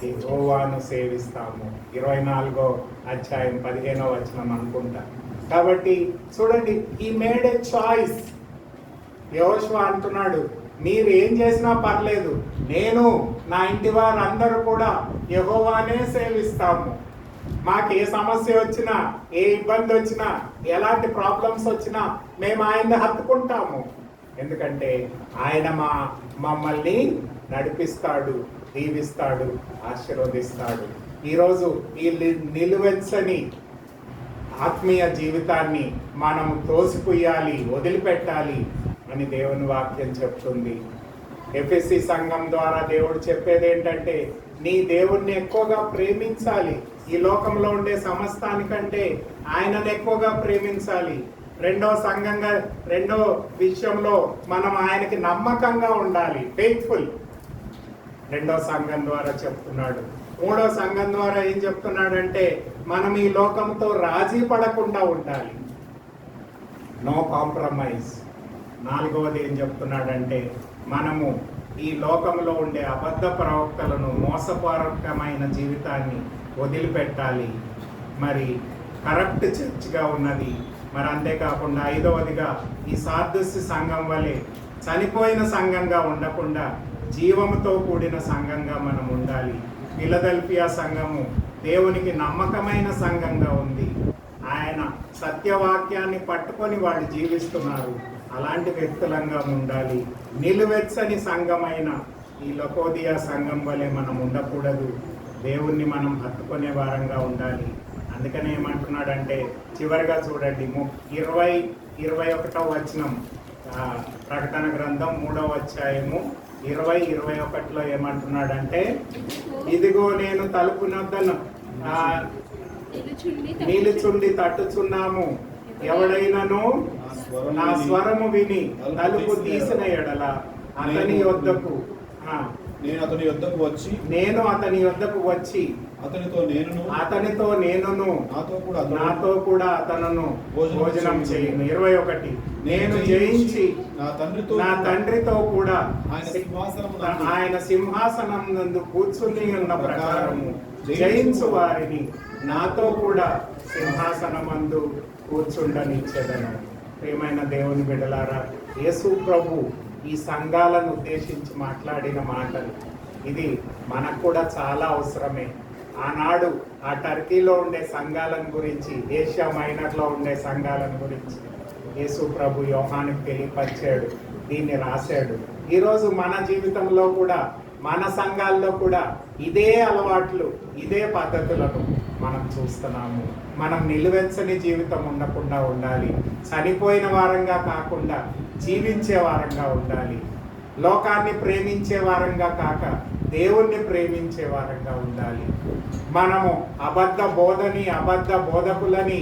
Speaker 1: యెహోవాను సేవిస్తాము. 24వ అధ్యాయం 15వ వచనం అనుకుంటా. కాబట్టి చూడండి, ఈ మేడ్ ఏ చాయిస్. యెహోషువ అంటున్నాడు, మీరు ఏం చేసినా పర్లేదు, నేను నా ఇంటి వారు అందరూ కూడా యెహోవానే సేవిస్తాము. మాకు ఏ సమస్య వచ్చినా, ఏ ఇబ్బంది వచ్చినా, ఎలాంటి ప్రాబ్లమ్స్ వచ్చినా మేము ఆయన్ని హత్తుకుంటాము. ఎందుకంటే ఆయన మమ్మల్ని నడిపిస్తాడు, దీవిస్తాడు, ఆశీర్వదిస్తాడు. ఈరోజు ఈ నిలువెచ్చని ఆత్మీయ జీవితాన్ని మనం తోసిపుయ్యాలి, వదిలిపెట్టాలి అని దేవుని వాక్యం చెప్తుంది. ఎఫెసీ సంఘం ద్వారా దేవుడు చెప్పేది ఏంటంటే, నీ దేవుణ్ణి ఎక్కువగా ప్రేమించాలి. ఈ లోకంలో ఉండే సమస్తానికంటే ఆయనను ఎక్కువగా ప్రేమించాలి. రెండో విషయంలో మనం ఆయనకి నమ్మకంగా ఉండాలి, ఫెయిత్ఫుల్. రెండో సంఘం ద్వారా చెప్తున్నాడు. మూడో సంఘం ద్వారా ఏం చెప్తున్నాడంటే, మనం ఈ లోకంతో రాజీ పడకుండా ఉండాలి, నో కాంప్రమైజ్. నాలుగవది ఏం చెప్తున్నాడంటే, మనము ఈ లోకంలో ఉండే అబద్ధ ప్రవక్తలను, మోసపూర్వకమైన జీవితాన్ని వదిలిపెట్టాలి. మరి కరెక్ట్ చర్చ్గా ఉన్నది. మరి అంతేకాకుండా ఐదవదిగా ఈ సార్దస్సు సంఘం వలె చనిపోయిన సంఘంగా ఉండకుండా జీవముతో కూడిన సంఘంగా మనం ఉండాలి. ఫిలదెల్ఫియా సంఘము దేవునికి నమ్మకమైన సంఘంగా ఉంది. ఆయన సత్యవాక్యాన్ని పట్టుకొని వాళ్ళు జీవిస్తున్నారు. అలాంటి వ్యక్తులంగా ఉండాలి. నిలువెచ్చని సంఘమైన ఈ లకోదియా సంఘం వలె మనం ఉండకూడదు. దేవుణ్ణి మనం హత్తుకునే వారంగా ఉండాలి. అందుకనే ఏమంటున్నాడంటే, చివరిగా చూడండి 20-21 వచనం, ప్రకటన గ్రంథం 3వ అధ్యాయము 20-21లో ఏమంటున్నాడంటే, ఇదిగో నేను తలుపు నొద్దను నిలుచుండి తట్టుచున్నాము, ఎవడైనను నా స్వరము విని తలుపు తీసిన ఎడల అతని యొద్దకు
Speaker 2: నేను అతని యొద్దకు వచ్చి అతనితో నేనును నాతో కూడా అతనును భోజనం చేయను. 21 నేను జయించి నా తండ్రితో కూడా ఆయన సింహాసనం నందు కూర్చుని ఉన్న ప్రకారము జయించు వారిని నాతో కూడా సింహాసనమందు కూర్చుండనిచ్చేదను. ప్రియమైన దేవుని బిడ్డలారా, యేసు ప్రభు ఈ సంఘాలను ఉద్దేశించి మాట్లాడిన మాటలు ఇది మనకు కూడా చాలా అవసరమే. ఆనాడు ఆ టర్కీలో ఉండే సంఘాలను గురించి, ఏషియా మైనర్లో ఉండే సంఘాలను గురించి యేసు ప్రభు యోహానుకు తెలియపరిచాడు, దీన్ని రాశాడు. ఈరోజు మన జీవితంలో కూడా, మన సంఘాల్లో కూడా ఇదే అలవాట్లు, ఇదే పద్ధతులను మనం చూస్తున్నాము. మనం నిలువెచ్చని జీవితం ఉండకుండా ఉండాలి. చనిపోయిన వారంగా కాకుండా జీవించే వారంగా ఉండాలి. లోకాన్ని ప్రేమించే వారంగా కాక దేవుణ్ణి ప్రేమించే వారంగా ఉండాలి. మనము అబద్ధ బోధని, అబద్ధ బోధకులని,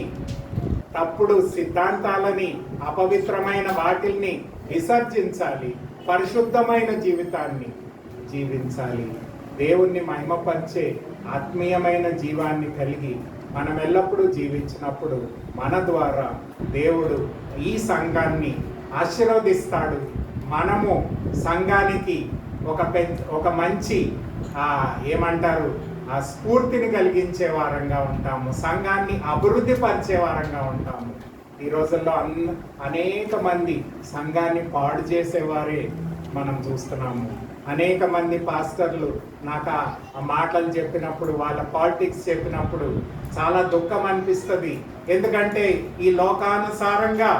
Speaker 2: తప్పుడు సిద్ధాంతాలని, అపవిత్రమైన వాటిల్ని విసర్జించాలి. పరిశుద్ధమైన జీవితాన్ని జీవించాలి. దేవుణ్ణి మహిమపరిచే ఆత్మీయమైన జీవాన్ని కలిగి మనం ఎల్లప్పుడూ జీవించినప్పుడు మన ద్వారా దేవుడు ఈ సంఘాన్ని ఆశీర్వదిస్తాడు. మనము సంఘానికి ఒక మంచి ఏమంటారు ఆ స్ఫూర్తిని కలిగించే వారంగా ఉంటాము. సంఘాన్ని అభివృద్ధి పరిచే వారంగా ఉంటాము. ఈ రోజుల్లో అనేక మంది సంఘాన్ని పాడు చేసేవారే మనం చూస్తున్నాము. అనేక మంది పాస్టర్లు నాకు ఆ మాటలు చెప్పినప్పుడు, వాళ్ళ పాలిటిక్స్ చెప్పినప్పుడు చాలా దుఃఖం అనిపిస్తుంది. ఎందుకంటే ఈ లోకానుసారంగా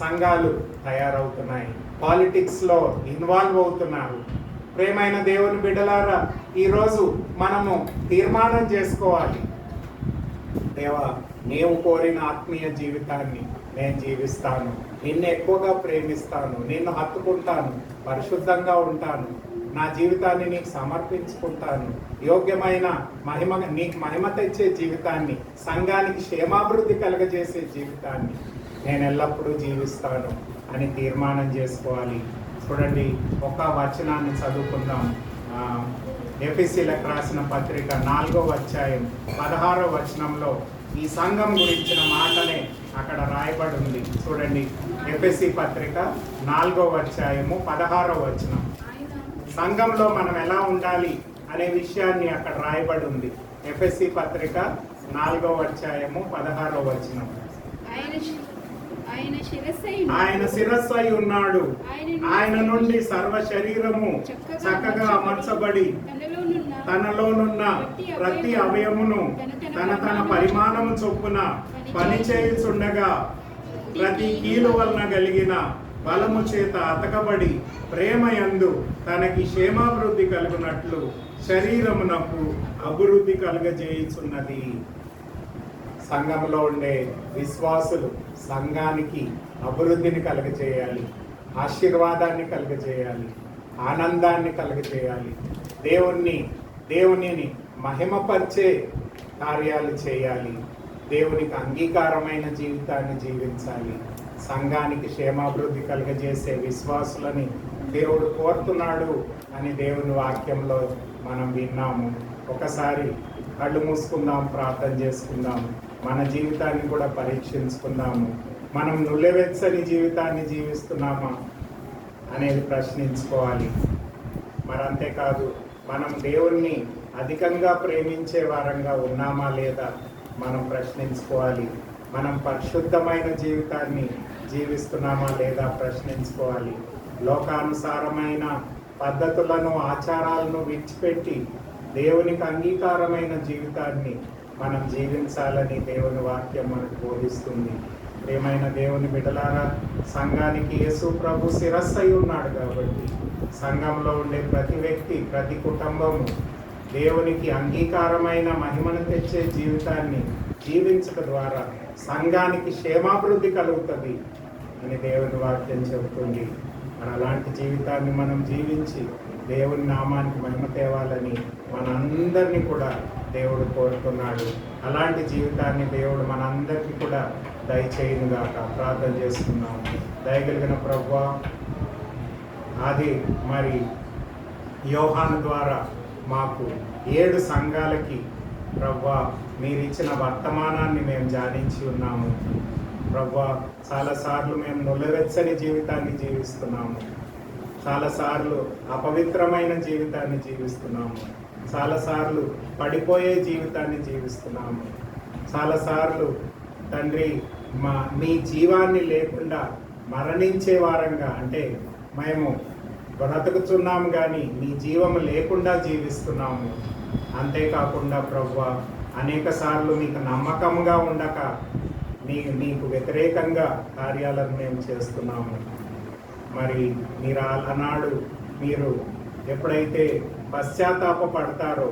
Speaker 2: సంఘాలు తయారవుతున్నాయి, పాలిటిక్స్లో ఇన్వాల్వ్ అవుతున్నారు. ప్రేమైన దేవుని బిడ్డలారా, ఈరోజు మనము తీర్మానం చేసుకోవాలి, దేవా నీవు కోరిన ఆత్మీయ జీవితాన్ని నేను జీవిస్తాను, నిన్ను ఎక్కువగా ప్రేమిస్తాను, నిన్ను హత్తుకుంటాను, పరిశుద్ధంగా ఉంటాను, నా జీవితాన్ని నీకు సమర్పించుకుంటాను, యోగ్యమైన నీకు మహిమ తెచ్చే జీవితాన్ని, సంఘానికి క్షేమాభివృద్ధి కలగజేసే జీవితాన్ని నేను ఎల్లప్పుడూ జీవిస్తాను అని తీర్మానం చేసుకోవాలి. చూడండి, ఒక వచనాన్ని చదువుకుందాం. ఎఫెసీలకు రాసిన పత్రిక 4వ అధ్యాయం 16వ వచనంలో ఈ సంఘం గురించిన మాటనే అక్కడ రాయబడి ఉంది. చూడండి, ఎఫెసీ పత్రిక 4వ అధ్యాయము 16వ వచనం. సంఘంలో మనం ఎలా ఉండాలి అనే విషయాన్ని అక్కడ రాయబడి ఉంది. ఎఫెసీ పత్రిక 4వ అధ్యాయము 16వ వచనం. ఆయన శిరస్సు అయి ఉన్నాడు, ఆయన నుండి సర్వ శరీరము చక్కగా అమర్చబడి తనలోనున్న ప్రతి అవయమును తన పరిమాణము చొప్పున పనిచేయుచుండగా ప్రతి కీలు వలన కలిగిన బలము చేత అతకబడి ప్రేమయందు తనకి క్షేమాభివృద్ధి కలుగునట్లు శరీరమునకు అభివృద్ధి కలుగజేయుచున్నది.
Speaker 1: సంఘంలో ఉండే విశ్వాసులు సంఘానికి అభివృద్ధిని కలుగజేయాలి, ఆశీర్వాదాన్ని కలుగజేయాలి, ఆనందాన్ని కలుగజేయాలి, దేవునిని మహిమపరిచే కార్యాలు చేయాలి, దేవునికి అంగీకారమైన జీవితాన్ని జీవించాలి. సంఘానికి క్షేమాభివృద్ధి కలుగజేసే విశ్వాసులని దేవుడు కోరుతున్నాడు అని దేవుని వాక్యంలో మనం విన్నాము. ఒకసారి కళ్ళు మూసుకుందాం, ప్రార్థన చేసుకుందాం, మన జీవితాన్ని కూడా పరీక్షించుకుందాము. మనం నుల్లెవెచ్చని జీవితాన్ని జీవిస్తున్నామా అనేది ప్రశ్నించుకోవాలి. మరి అంతేకాదు, మనం దేవుణ్ణి అధికంగా ప్రేమించే వారంగా ఉన్నామా లేదా మనం ప్రశ్నించుకోవాలి. మనం పరిశుద్ధమైన జీవితాన్ని జీవిస్తున్నామా లేదా ప్రశ్నించుకోవాలి. లోకానుసారమైన పద్ధతులను, ఆచారాలను విడిచిపెట్టి దేవునికి అంగీకారమైన జీవితాన్ని మనం జీవించాలని దేవుని వాక్యం మనకు బోధిస్తుంది. ప్రియమైన దేవుని బిడ్డలారా, సంఘానికి యేసు ప్రభు శిరస్సు అయి ఉన్నాడు కాబట్టి సంఘంలో ఉండే ప్రతి వ్యక్తి, ప్రతి కుటుంబము దేవునికి అంగీకారమైన మహిమను తెచ్చే జీవితాన్ని జీవించడం ద్వారా సంఘానికి క్షేమాభివృద్ధి కలుగుతుంది అని దేవుని వాక్యం చెబుతుంది. మరి అలాంటి జీవితాన్ని మనం జీవించి దేవుని నామానికి మహిమ తేవాలని మనందరినీ కూడా దేవుడు కోరుతున్నాడు. అలాంటి జీవితాన్ని దేవుడు మనందరికీ కూడా దయచేయునుగాక. ప్రార్థన చేసుకున్నాము. దయగలిగిన ప్రభువా, అది మరి యోహాను ద్వారా మాకు 7 సంఘాలకి ప్రభువా మీరు ఇచ్చిన వర్తమానాన్ని మేము ధ్యానించి ఉన్నాము. ప్రభువా, చాలాసార్లు మేము నులవెచ్చని జీవితాన్ని జీవిస్తున్నాము, చాలాసార్లు అపవిత్రమైన జీవితాన్ని జీవిస్తున్నాము, చాలాసార్లు పడిపోయే జీవితాన్ని జీవిస్తున్నాము, చాలాసార్లు తండ్రి మీ జీవాన్ని లేకుండా మరణించే వారంగా, అంటే మేము బ్రతుకుతున్నాము కానీ నీ జీవము లేకుండా జీవిస్తున్నాము. అంతేకాకుండా ప్రభువా, అనేక సార్లు మీకు నమ్మకంగా ఉండక నీకు వ్యతిరేకంగా కార్యాలను మేము చేస్తున్నాము. మరి మీరు ఆనాడు మీరు ఎప్పుడైతే పశ్చాత్తాపడతారో,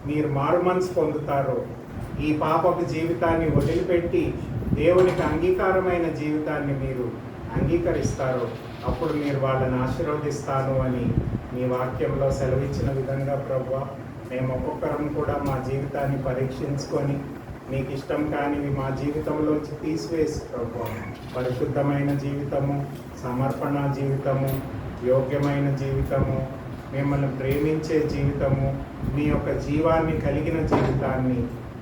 Speaker 1: మీరు మారుమనసు పొందుతారో, ఈ పాపపు జీవితాన్ని వదిలిపెట్టి దేవునికి అంగీకారమైన జీవితాన్ని మీరు అంగీకరిస్తారో, అప్పుడు మీరు వాళ్ళని ఆశీర్వదిస్తాను అని మీ వాక్యంలో సెలవిచ్చిన విధంగా ప్రభువా, మేము ఒక్కొక్కరం కూడా మా జీవితాన్ని పరీక్షించుకొని మీకు ఇష్టం కానివి మా జీవితంలోంచి తీసివేసి ప్రభువా, పరిశుద్ధమైన జీవితము, సమర్పణ జీవితము, యోగ్యమైన జీవితము, మిమ్మల్ని ప్రేమించే జీవితము, మీ యొక్క జీవాన్ని కలిగిన జీవితాన్ని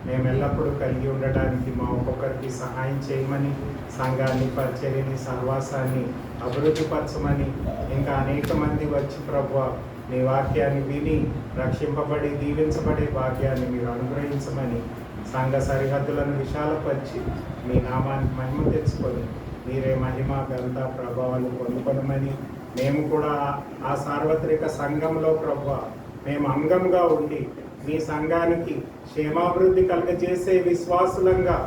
Speaker 1: మేము ఎల్లప్పుడూ కలిగి ఉండడానికి మా ఒక్కొక్కరికి సహాయం చేయమని, సంఘాన్ని, పరిచర్యని, సహవాసాన్ని అభివృద్ధిపరచమని, ఇంకా అనేక మంది వచ్చి ప్రభువా మీ వాక్యాన్ని విని రక్షింపబడి దీవించబడే భాగ్యాన్ని మీరు అనుగ్రహించమని, సంఘ సరిహద్దులను విశాలపరిచి మీ నామానికి మహిమ తెచ్చుకొని మీరే మహిమ, ఘనత, ప్రభావాలు పొందుకొనమని, మేము కూడా ఆ సార్వత్రిక సంఘంలో ప్రభువా మేము అంగంగా ఉండి మీ సంఘానికి క్షేమాభివృద్ధి కలుగజేసే విశ్వాసులంగా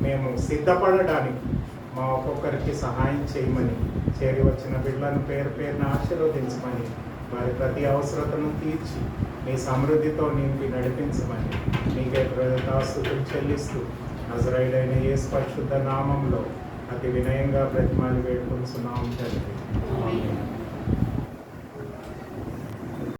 Speaker 1: మేము సిద్ధపడడానికి మా ఒక్కొక్కరికి సహాయం చేయమని, చేరి వచ్చిన బిడ్డలను పేరు పేరున ఆశీర్వదించమని, వారి ప్రతి అవసరతను తీర్చి మీ సమృద్ధితో నింపి నడిపించమని మీకే కృతజ్ఞతాస్తుతులు చెల్లిస్తూ నజరేయుడైన యేసు పరిశుద్ధ నామంలో అతి వినయంగా బ్రతిమాలి వేడుకొంచున్నాము తండ్రి. ఆమేన్.